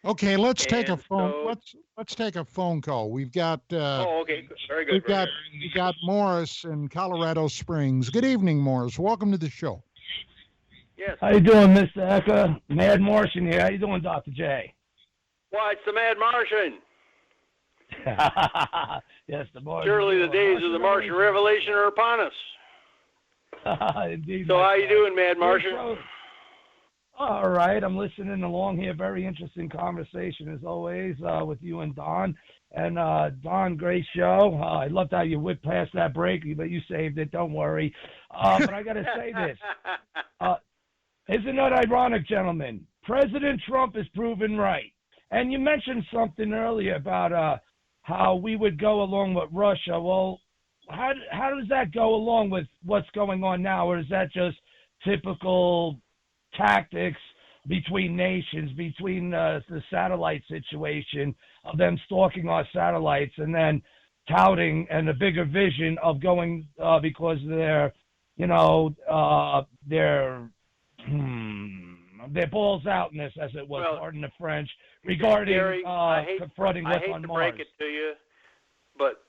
Okay, let's take a phone. Let's take a phone call. We've got. Okay, very good. We got Morris in Colorado Springs. Good evening, Morris. Welcome to the show. Yes. How you doing, Mr. Ecker? Mad Martian here. How you doing, Dr. J? Why, it's the Mad Martian. Yes, the Martian. Surely the days of the Martian Revelation are upon us. Indeed. So how you doing, Mad Martian? All right, I'm listening along here. Very interesting conversation as always with you and Don. And Don, great show. I loved how you whipped past that break, but you saved it. Don't worry. But I got to say this. Isn't that ironic, gentlemen? President Trump is proven right. And you mentioned something earlier about how we would go along with Russia. Well, how does that go along with what's going on now? Or is that just typical tactics between nations, between the satellite situation of them stalking our satellites and then touting and a bigger vision of going because they're, their balls outness, as it was, pardon the French, regarding Gary, confronting what's on Mars. I hate to break it to you, but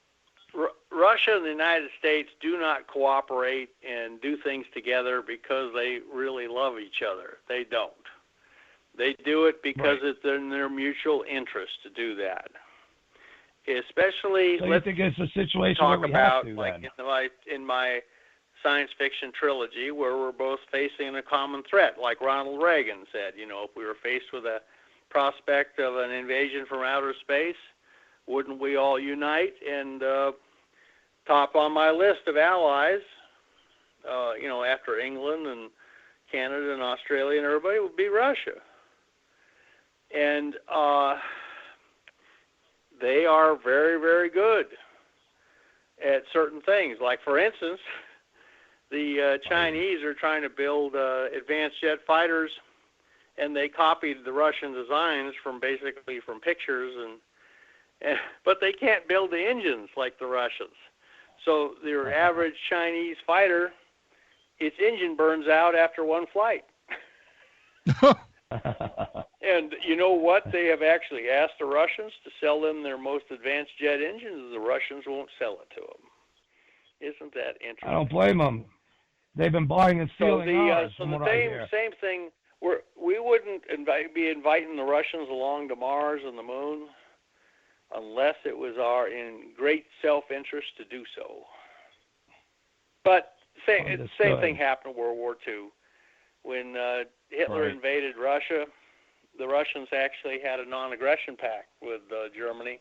Russia and the United States do not cooperate and do things together because they really love each other. They don't. They do it because it's in their mutual interest to do that. Especially, so you think it's a situation talk where we about, have to, like then? in my science fiction trilogy, where we're both facing a common threat, like Ronald Reagan said. If we were faced with a prospect of an invasion from outer space, wouldn't we all unite? And top on my list of allies, after England and Canada and Australia and everybody, would be Russia. And they are very, very good at certain things. Like, for instance, the Chinese are trying to build advanced jet fighters, and they copied the Russian designs from pictures, but they can't build the engines like the Russians. So their average Chinese fighter, its engine burns out after one flight. And you know what? They have actually asked the Russians to sell them their most advanced jet engines. The Russians won't sell it to them. Isn't that interesting? I don't blame them. They've been buying and stealing ours. So the same thing. We wouldn't be inviting the Russians along to Mars and the moon unless it was in great self-interest to do so. But same thing happened in World War II. When Hitler invaded Russia, the Russians actually had a non-aggression pact with Germany,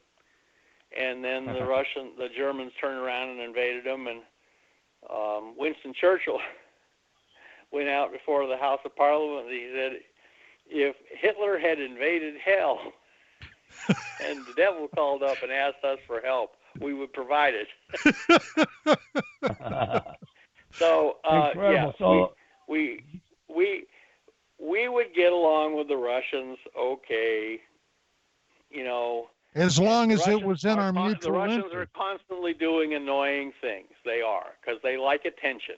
and then the Germans turned around and invaded them. And Winston Churchill went out before the House of Parliament and he said, if Hitler had invaded hell and the devil called up and asked us for help, we would provide it. So, incredible. yeah, So we would get along with the Russians, okay, you know. As long as it was in our mutual The Russians interest. are constantly doing annoying things. They are, because they like attention.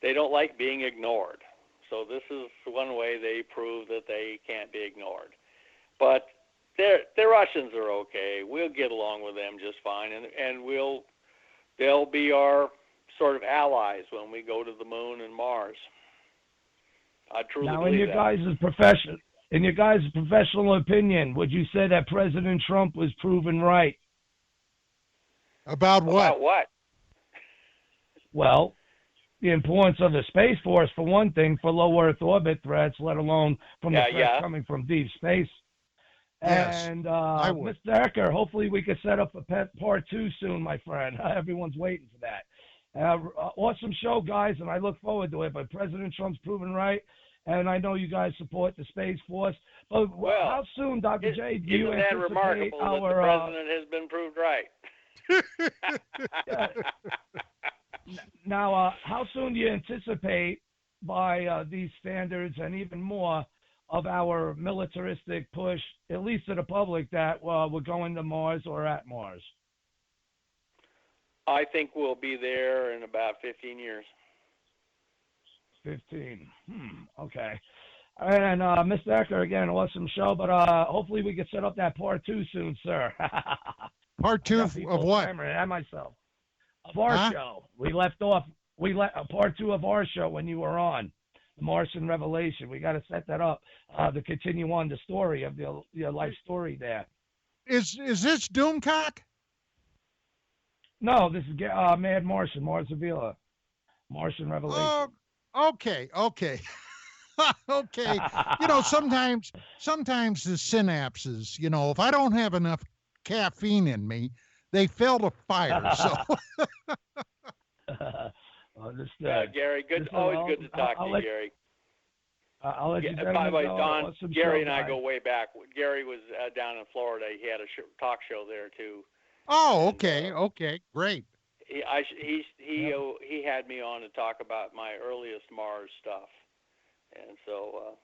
They don't like being ignored. So this is one way they prove that they can't be ignored. But the Russians are okay. We'll get along with them just fine, and they'll be our sort of allies when we go to the moon and Mars. I truly now, believe in your guys' professional opinion, would you say that President Trump was proven right? About what? About what? Well, the importance of the Space Force, for one thing, for low Earth orbit threats, let alone from the threats coming from deep space. Yes, and I would. Mr. Ecker, hopefully we can set up a part 2 soon, my friend. Everyone's waiting for that. Awesome show, guys, and I look forward to it. But President Trump's proven right, and I know you guys support the Space Force. But how soon, Dr. J, do you Isn't that anticipate remarkable that the president has been proved right? Now, how soon do you anticipate, by these standards and even more, of our militaristic push, at least to the public, that we're going to Mars or at Mars? I think we'll be there in about 15 years. 15. Okay. And Mr. Ecker, again, awesome show, but hopefully we can set up that part 2 soon, sir. Part 2 of what? And myself. Of our show. We left off. Part 2 of our show when you were on, the Martian Revelation. We got to set that up to continue on the story of your life story there. Is this Doomcock? No, this is Mad Martian, Mars Avila. Martian Revelation. Okay. Okay. You know, sometimes the synapses, you know, if I don't have enough caffeine in me, they fail to fire. So. Understood. Gary, always good to talk to you, Gary. I'll let you by the way, Don, awesome Gary show, and I guys. go way back. Gary was down in Florida. He had a talk show there too. Oh, okay, okay, great. He had me on to talk about my earliest Mars stuff, and so.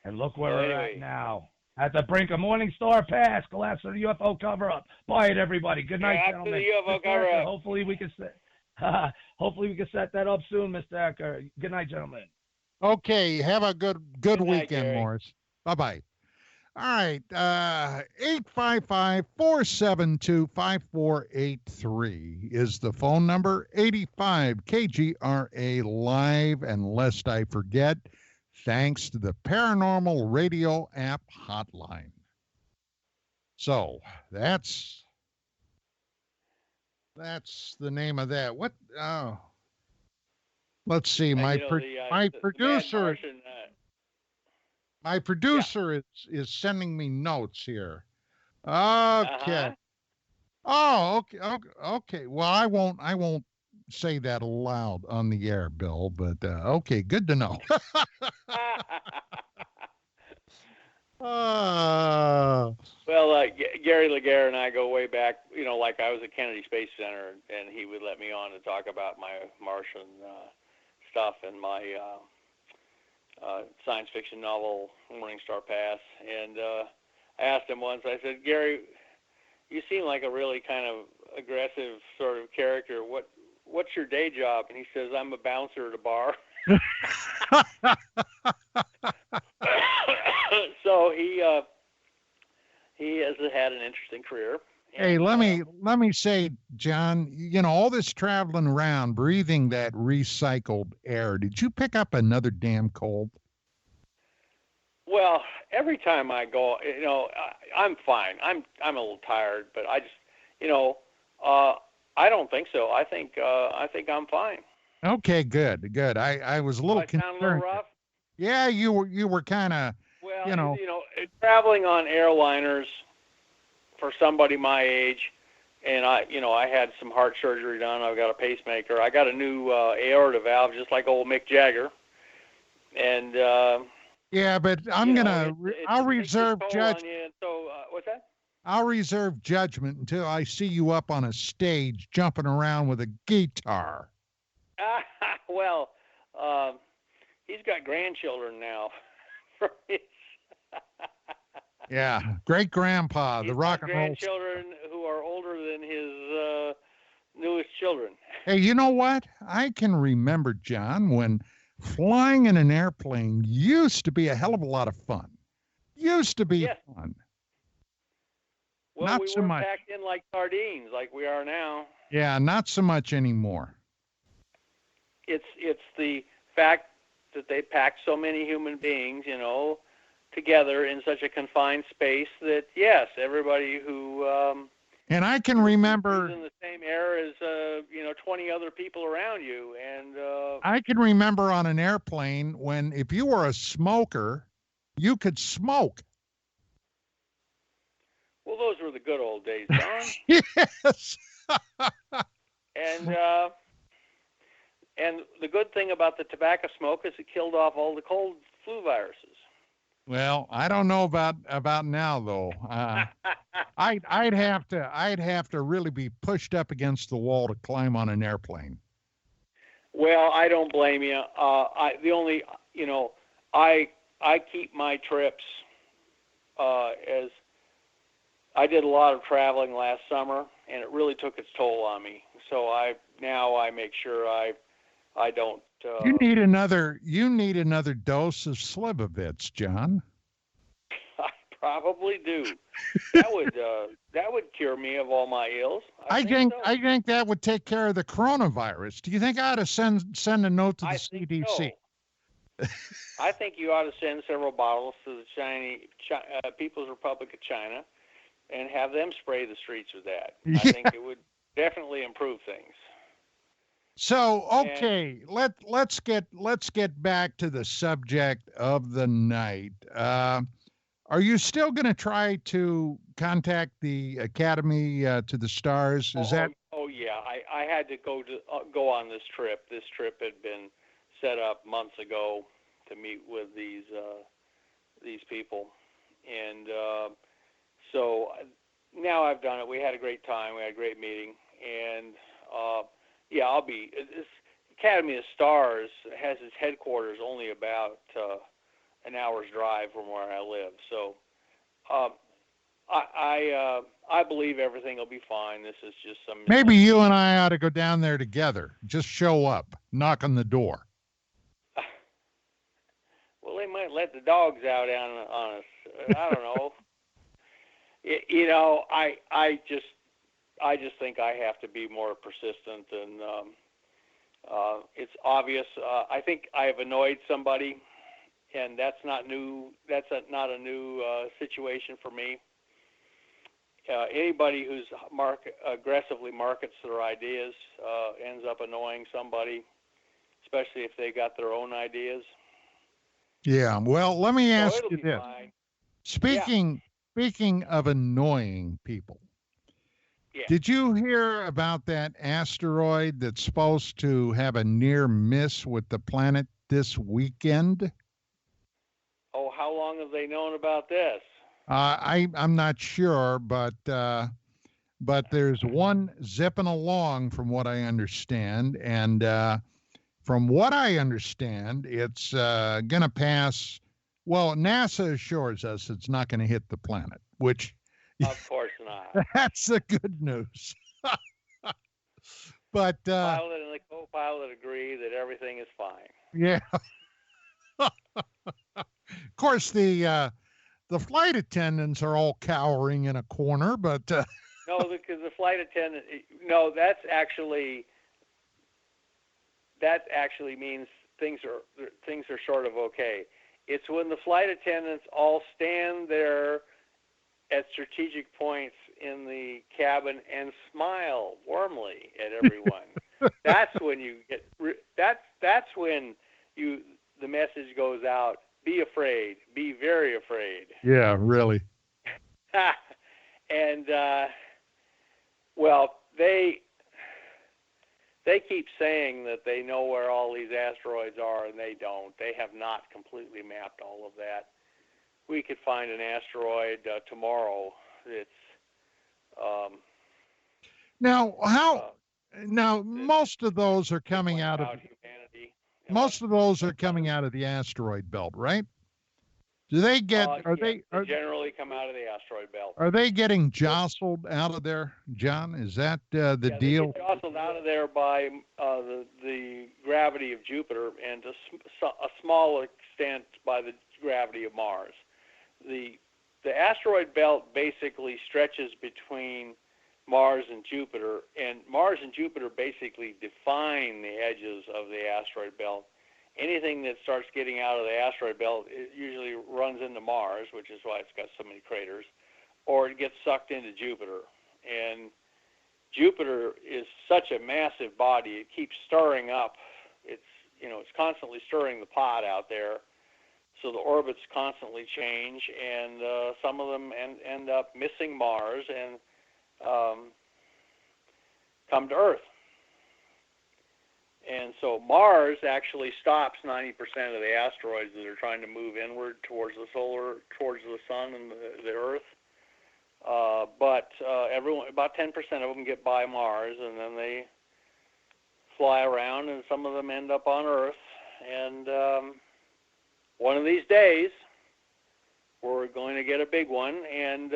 And look where we're at now. At the brink of Morning Star Pass, collapse of the UFO cover-up. Buy it, everybody. Good night, gentlemen. The UFO cover-up. Hopefully we can set that up soon, Mr. Ecker. Good night, gentlemen. Okay, have a good night, weekend, Gary. Morris. Bye-bye. All right, 855-472-5483 is the phone number. 85 KGRA Live, and lest I forget, thanks to the Paranormal Radio app hotline. So that's the name of that. What? Oh, let's see. My producer. My producer is sending me notes here. Okay. Oh, okay. Well, I won't say that aloud on the air, Bill. But okay, good to know. Well, Gary Laguerre and I go way back. You know, like I was at Kennedy Space Center, and he would let me on to talk about my Martian stuff and my science fiction novel, Morning Star Pass. And I asked him once, I said, Gary, you seem like a really kind of aggressive sort of character. What's your day job? And he says, I'm a bouncer at a bar. So he has had an interesting career. Hey, let me say, John, you know, all this traveling around, breathing that recycled air, did you pick up another damn cold? Well, every time I go, you know, I'm fine. I'm a little tired, but I just, you know, I don't think so. I think I'm fine. Okay, good. I was a little concerned. Sound a little rough? Yeah, you were kind of, well, you know, traveling on airliners for somebody my age, and I had some heart surgery done. I've got a pacemaker. I got a new aorta valve, just like old Mick Jagger, and Yeah, but I'll reserve judgment. So what's that? I'll reserve judgment until I see you up on a stage jumping around with a guitar. Well, he's got grandchildren now. Yeah, great grandpa, the rock and roll. Grandchildren who are older than his newest children. Hey, you know what? I can remember, John, when flying in an airplane used to be a hell of a lot of fun. Used to be fun. Well, not we so weren't much. packed in like sardines like we are now. Yeah, not so much anymore. It's the fact that they pack so many human beings, together in such a confined space that, yes, everybody who and I can remember in the same air as 20 other people around you, and I can remember on an airplane when if you were a smoker, you could smoke. Well, those were the good old days, Don. Yes. And the good thing about the tobacco smoke is it killed off all the cold flu viruses. Well, I don't know about now though. I'd have to really be pushed up against the wall to climb on an airplane. Well, I don't blame you. I keep my trips as I did a lot of traveling last summer, and it really took its toll on me. So I make sure I don't. You need another dose of Slivovitz, John. I probably do. That would cure me of all my ills. I think that would take care of the coronavirus. Do you think I ought to send a note to the CDC? So. I think you ought to send several bottles to the People's Republic of China and have them spray the streets with that. Yeah. I think it would definitely improve things. So, okay, let's get back to the subject of the night. Are you still going to try to contact the Academy to the Stars? Is that? Oh yeah, I had to go on this trip. This trip had been set up months ago to meet with these people, and so now I've done it. We had a great time. We had a great meeting, and yeah, I'll be. This Academy of Stars has its headquarters only about an hour's drive from where I live. So I believe everything will be fine. This is just some. Maybe you and I ought to go down there together. Just show up, knock on the door. Well, they might let the dogs out on us. I don't know. I just think I have to be more persistent, and it's obvious. I think I have annoyed somebody, and that's not new. That's not a new situation for me. Anybody who's aggressively markets their ideas ends up annoying somebody, especially if they got their own ideas. Yeah. Well, let me ask you this. Fine. Speaking of annoying people. Yeah. Did you hear about that asteroid that's supposed to have a near miss with the planet this weekend? Oh, how long have they known about this? I'm not sure, but there's one zipping along from what I understand, and from what I understand, it's going to pass. Well, NASA assures us it's not going to hit the planet, which. Of course not. That's the good news. But the pilot and the co-pilot agree that everything is fine. Yeah. Of course, the flight attendants are all cowering in a corner, but no, because the flight attendant. No, that actually means things are sort of okay. It's when the flight attendants all stand there at strategic points in the cabin and smile warmly at everyone. That's when you get. That's when the message goes out. Be afraid. Be very afraid. Yeah, really. And well, they they keep saying that they know where all these asteroids are, and they don't. They have not completely mapped all of that. We could find an asteroid tomorrow. It's now most of those are coming out of humanity. most of those are coming out of the asteroid belt, right? Do they get? They generally come out of the asteroid belt. Are they getting jostled out of there, John? Is that the deal? They get jostled out of there by the gravity of Jupiter, and to a small extent by the gravity of Mars. The asteroid belt basically stretches between Mars and Jupiter, and Mars and Jupiter basically define the edges of the asteroid belt. Anything that starts getting out of the asteroid belt, it usually runs into Mars, which is why it's got so many craters, or it gets sucked into Jupiter. And Jupiter is such a massive body; it keeps stirring up. It's constantly stirring the pot out there. So the orbits constantly change, and some of them end up missing Mars and come to Earth. And so Mars actually stops 90% of the asteroids that are trying to move inward towards the sun and the Earth. But about 10% of them get by Mars, and then they fly around, and some of them end up on Earth. And one of these days, we're going to get a big one, and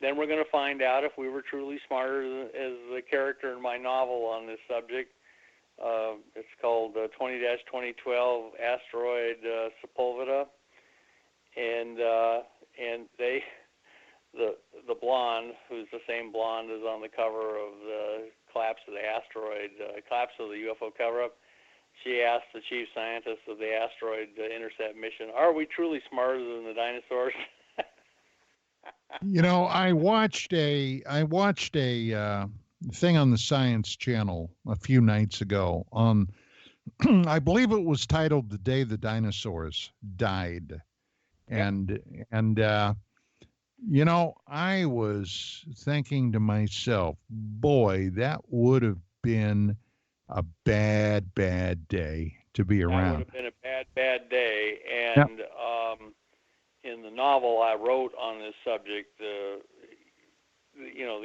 then we're going to find out if we were truly smarter as the character in my novel on this subject. It's called 20-2012 Asteroid Sepulveda, and the blonde, who's the same blonde as on the cover of the collapse of the UFO cover-up, she asked the chief scientist of the asteroid intercept mission, "Are we truly smarter than the dinosaurs?" I watched a thing on the Science Channel a few nights ago on, I believe it was titled "The Day the Dinosaurs Died," and I was thinking to myself, boy, that would have been a bad day to be around. That would have been a bad day. And in the novel I wrote on this subject, the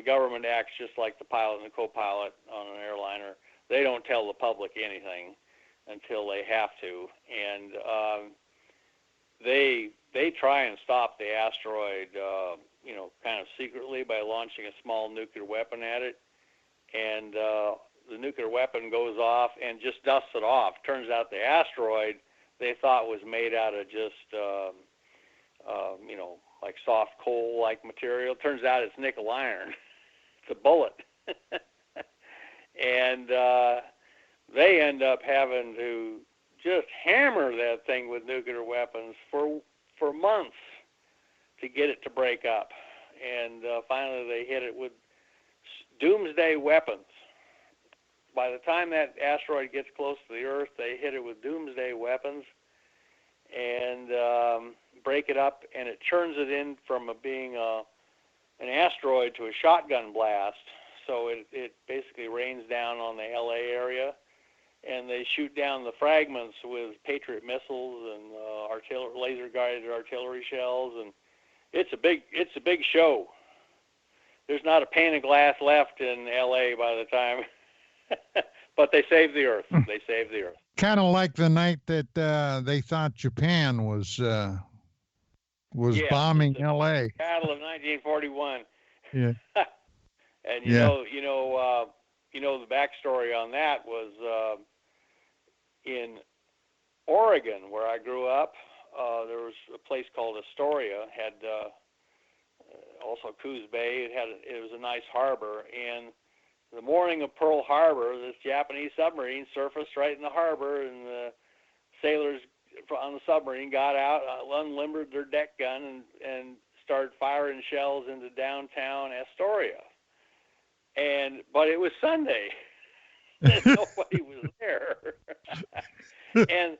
government acts just like the pilot and the co-pilot on an airliner. They don't tell the public anything until they have to, and they try and stop the asteroid, kind of secretly by launching a small nuclear weapon at it, and the nuclear weapon goes off and just dusts it off. Turns out the asteroid they thought was made out of just, like soft coal-like material. Turns out it's nickel iron. It's a bullet. And they end up having to just hammer that thing with nuclear weapons for months to get it to break up. And finally they hit it with doomsday weapons. By the time that asteroid gets close to the Earth, they hit it with doomsday weapons and break it up, and it turns it in from being an asteroid to a shotgun blast. So it basically rains down on the LA area, and they shoot down the fragments with Patriot missiles and laser-guided artillery shells, and it's a big show. There's not a pane of glass left in LA by the time. But they saved the Earth. They saved the Earth. Kind of like the night that they thought Japan was bombing L.A. Battle of 1941. Yeah. And you know the backstory on that was in Oregon, where I grew up. There was a place called Astoria, had also Coos Bay. It was a nice harbor, and the morning of Pearl Harbor, this Japanese submarine surfaced right in the harbor, and the sailors on the submarine got out, unlimbered their deck gun, and started firing shells into downtown Astoria. But it was Sunday, and nobody was there. And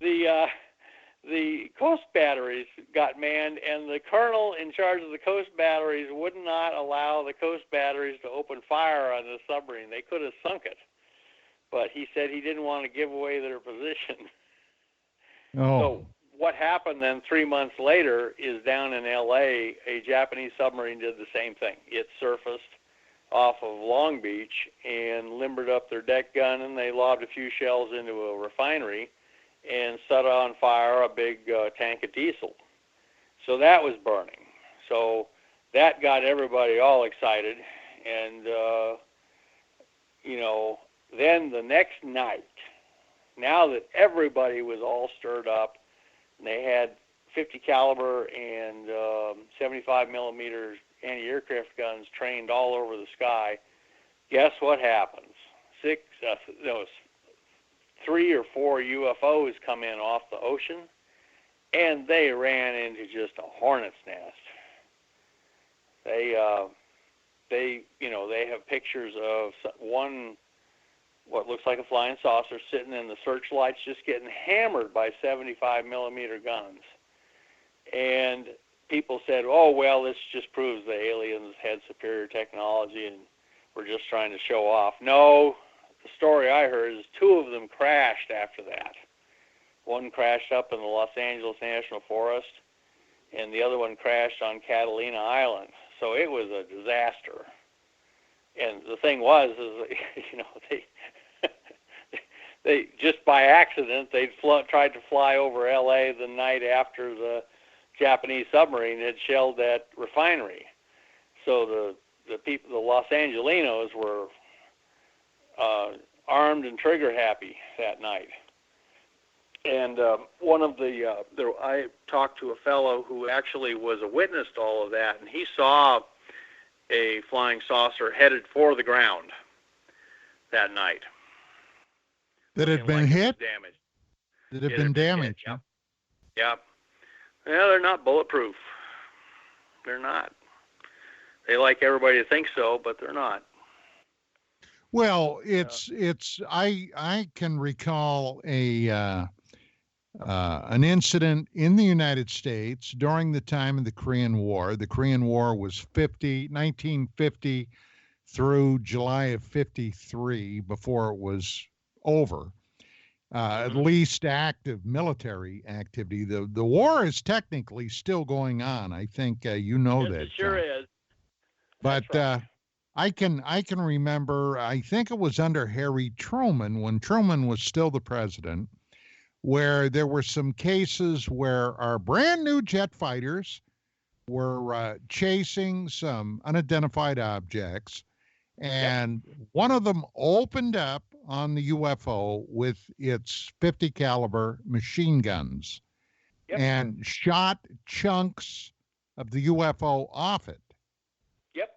the coast batteries got manned, and the colonel in charge of the coast batteries would not allow the coast batteries to open fire on the submarine. They could have sunk it. but he said he didn't want to give away their position. Oh. So what happened then 3 months later is down in L.A., a Japanese submarine did the same thing. It surfaced off of Long Beach and limbered up their deck gun, and they lobbed a few shells into a refinery and set on fire a big tank of diesel. So that was burning. So that got everybody all excited. And, then the next night, now that everybody was all stirred up, and they had 50 caliber and 75 millimeter anti-aircraft guns trained all over the sky, guess what happens? 3 or 4 UFOs come in off the ocean, and they ran into just a hornet's nest. They have pictures of one, what looks like a flying saucer, sitting in the searchlights, just getting hammered by 75 millimeter guns. And people said, oh, well, this just proves the aliens had superior technology and we're just trying to show off. No, the story I heard is 2 of them crashed after that. One crashed up in the Los Angeles National Forest, and the other one crashed on Catalina Island. So it was a disaster. And the thing was, they just by accident, they'd tried to fly over L.A. the night after the Japanese submarine had shelled that refinery. So the people, the Los Angelinos, were armed and trigger happy that night. And I talked to a fellow who actually was a witness to all of that, and he saw a flying saucer headed for the ground that night. That had been hit? Damaged. That had been damaged? Hit, yep. Well, they're not bulletproof. They're not. They like everybody to think so, but they're not. Well, I can recall an incident in the United States during the time of the Korean War. The Korean War was 1950 through July of 53 before it was over. At least active military activity. The war is technically still going on. I think you know that. It sure is. But right. I can remember, I think it was under Harry Truman, when Truman was still the president, where there were some cases where our brand new jet fighters were chasing some unidentified objects, and one of them opened up on the UFO with its 50 caliber machine guns and shot chunks of the UFO off it. Yep.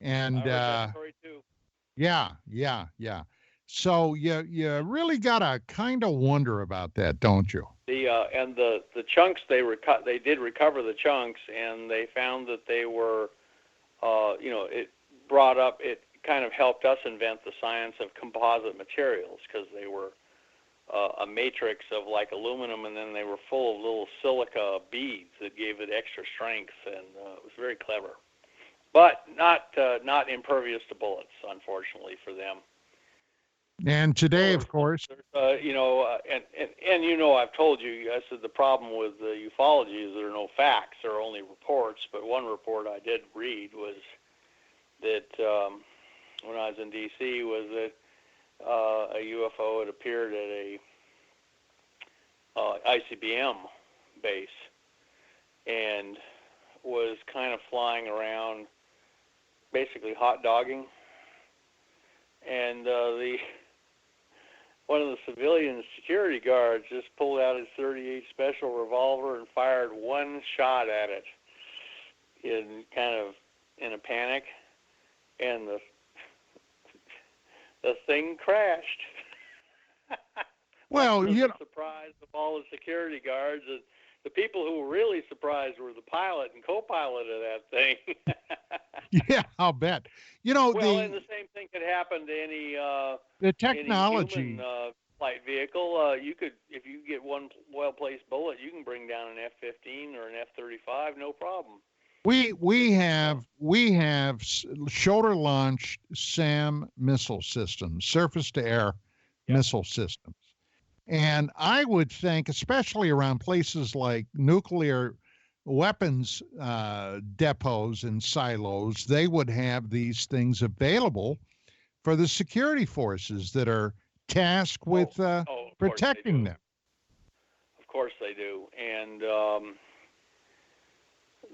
And I heard that story too. Yeah. So you really gotta kind of wonder about that, don't you? The chunks they did recover the chunks, and they found that they were, it kind of helped us invent the science of composite materials, because they were a matrix of like aluminum, and then they were full of little silica beads that gave it extra strength, and it was very clever, but not impervious to bullets, unfortunately for them. And today, of course, I've told you, I said the problem with the ufology is there are no facts, there are only reports. But one report I did read was that when I was in D.C. was that a UFO had appeared at a ICBM base and was kind of flying around, basically hot dogging, and one of the civilian security guards just pulled out his .38 special revolver and fired one shot at it in a panic, and the thing crashed. Well, the surprise of all the security guards, and the people who were really surprised were the pilot and co-pilot of that thing. Yeah, I'll bet. And the same thing could happen to any the technology any human, flight vehicle. You could, if you get one well-placed bullet, you can bring down an F-15 or an F-35, no problem. We have shoulder launched SAM missile systems, surface to air missile systems. And I would think, especially around places like nuclear weapons depots and silos, they would have these things available for the security forces that are tasked with protecting them. Of course they do. And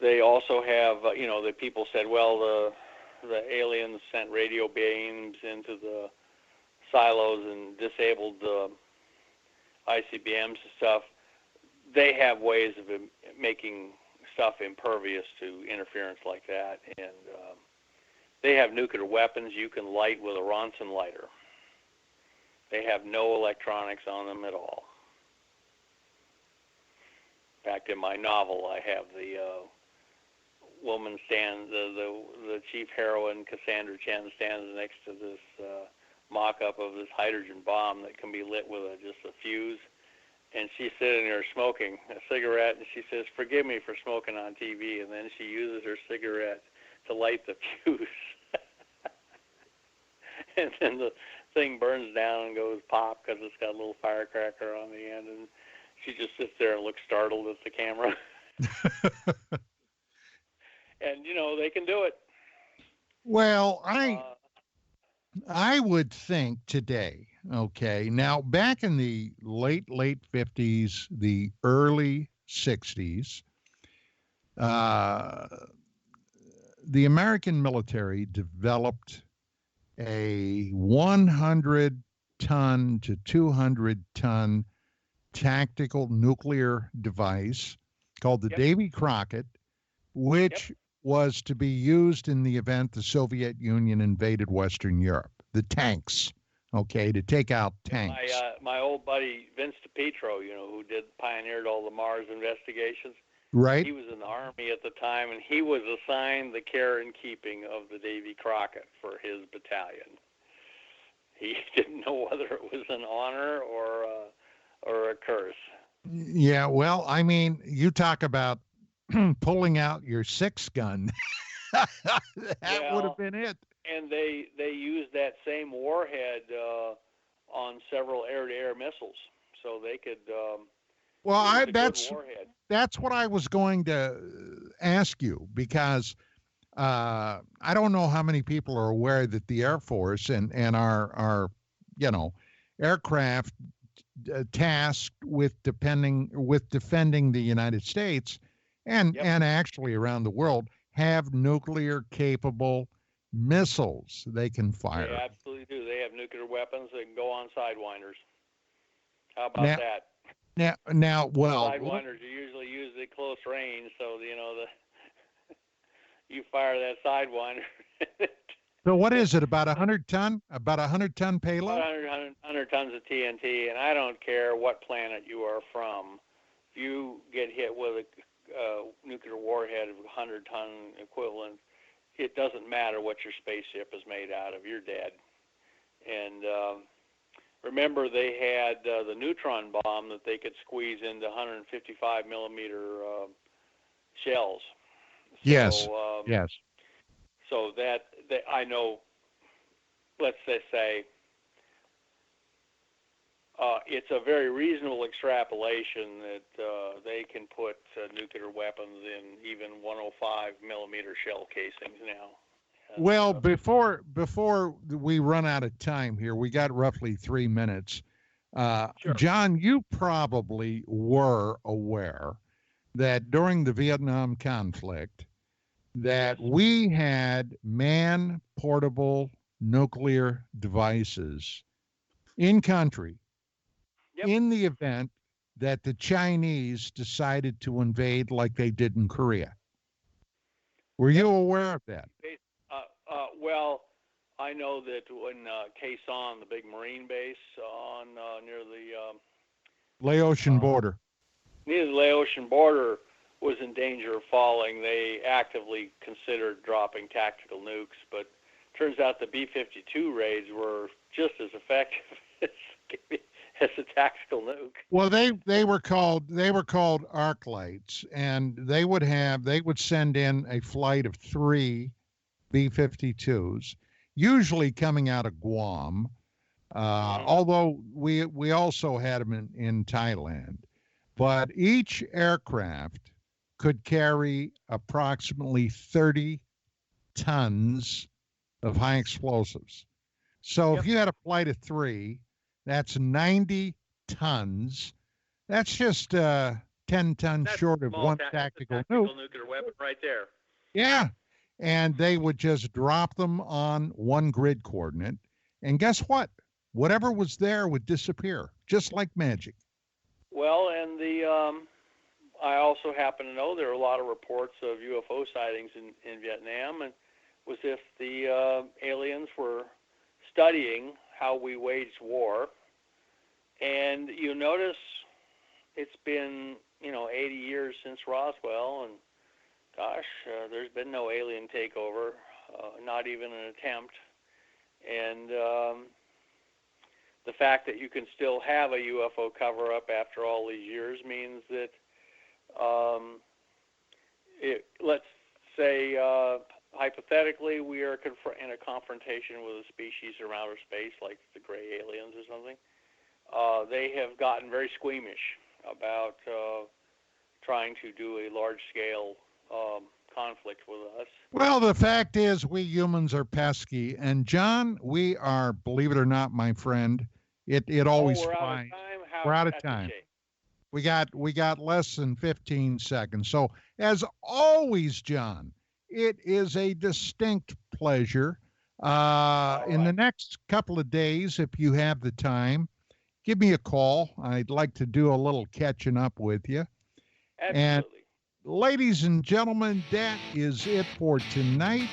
they also have, the people said, well, the aliens sent radio beams into the silos and disabled the ICBMs and stuff. They have ways of making stuff impervious to interference like that. And they have nuclear weapons you can light with a Ronson lighter. They have no electronics on them at all. In fact, in my novel, I have the woman stands, the chief heroine, Cassandra Chen, stands next to this mock-up of this hydrogen bomb that can be lit with just a fuse. And she's sitting there smoking a cigarette, and she says, "Forgive me for smoking on TV." And then she uses her cigarette to light the fuse. And then the thing burns down and goes pop because it's got a little firecracker on the end. And she just sits there and looks startled at the camera. And, they can do it. Well, I would think today, okay, now back in the late 50s, the early 60s, the American military developed a 100-ton to 200-ton tactical nuclear device called the Davy Crockett, which was to be used in the event the Soviet Union invaded Western Europe. The tanks, okay, to take out tanks. My old buddy Vince DiPietro, who pioneered all the Mars investigations. Right. He was in the Army at the time, and he was assigned the care and keeping of the Davy Crockett for his battalion. He didn't know whether it was an honor or a curse. Yeah, well, I mean, you talk about pulling out your 6-gun. That would have been it. And they used that same warhead on several air-to-air missiles, so they could. Well, that's what I was going to ask you, because I don't know how many people are aware that the Air Force and our aircraft tasked with defending the United States and actually around the world have nuclear capable missiles they can fire. They absolutely do. They have nuclear weapons that can go on Sidewinders. How about that? Well, Sidewinders are usually used at close range, so you fire that Sidewinder. So what is it? About 100-ton? About 100-ton payload? 100 tons of TNT, and I don't care what planet you are from. If you get hit with a nuclear warhead of 100-ton equivalent, it doesn't matter what your spaceship is made out of. You're dead. And remember, they had the neutron bomb that they could squeeze into 155 millimeter shells. Yes. Yes. So that I know. Let's just say it's a very reasonable extrapolation that they can put nuclear weapons in even 105 millimeter shell casings now. Well, before we run out of time here, we got roughly 3 minutes. Sure. John, you probably were aware that during the Vietnam conflict, that we had man-portable nuclear devices in country in the event that the Chinese decided to invade like they did in Korea. Were you aware of that? Well, I know that when Quezon, the big Marine base near the Laotian border. Near the Laotian border was in danger of falling, they actively considered dropping tactical nukes, but turns out the B-52 raids were just as effective It's a tactical nuke. Well, they were called arc lights, and they would send in a flight of 3 B-52s, usually coming out of Guam. Although we also had them in Thailand, but each aircraft could carry approximately 30 tons of high explosives. So if you had a flight of 3, that's 90 tons. That's just 10 tons short of one tactical nuke. Nuclear weapon right there. Yeah. And they would just drop them on one grid coordinate. And guess what? Whatever was there would disappear, just like magic. Well, and I also happen to know there are a lot of reports of UFO sightings in Vietnam, and was if the aliens were studying how we waged war. And you notice it's been, 80 years since Roswell, and gosh, there's been no alien takeover, not even an attempt. And the fact that you can still have a UFO cover-up after all these years means that, let's say, hypothetically, we are in a confrontation with a species from outer space, like the gray aliens or something. They have gotten very squeamish about trying to do a large-scale conflict with us. Well, the fact is we humans are pesky. And, John, we are, believe it or not, my friend, it always flies. We're out of time. We got less than 15 seconds. So, as always, John, it is a distinct pleasure. In the next couple of days, if you have the time, give me a call. I'd like to do a little catching up with you. Absolutely. And ladies and gentlemen, that is it for tonight.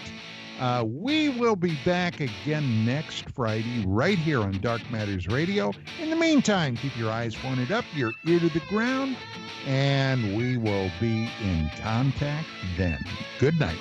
We will be back again next Friday right here on Dark Matters Radio. In the meantime, keep your eyes pointed up, your ear to the ground, and we will be in contact then. Good night.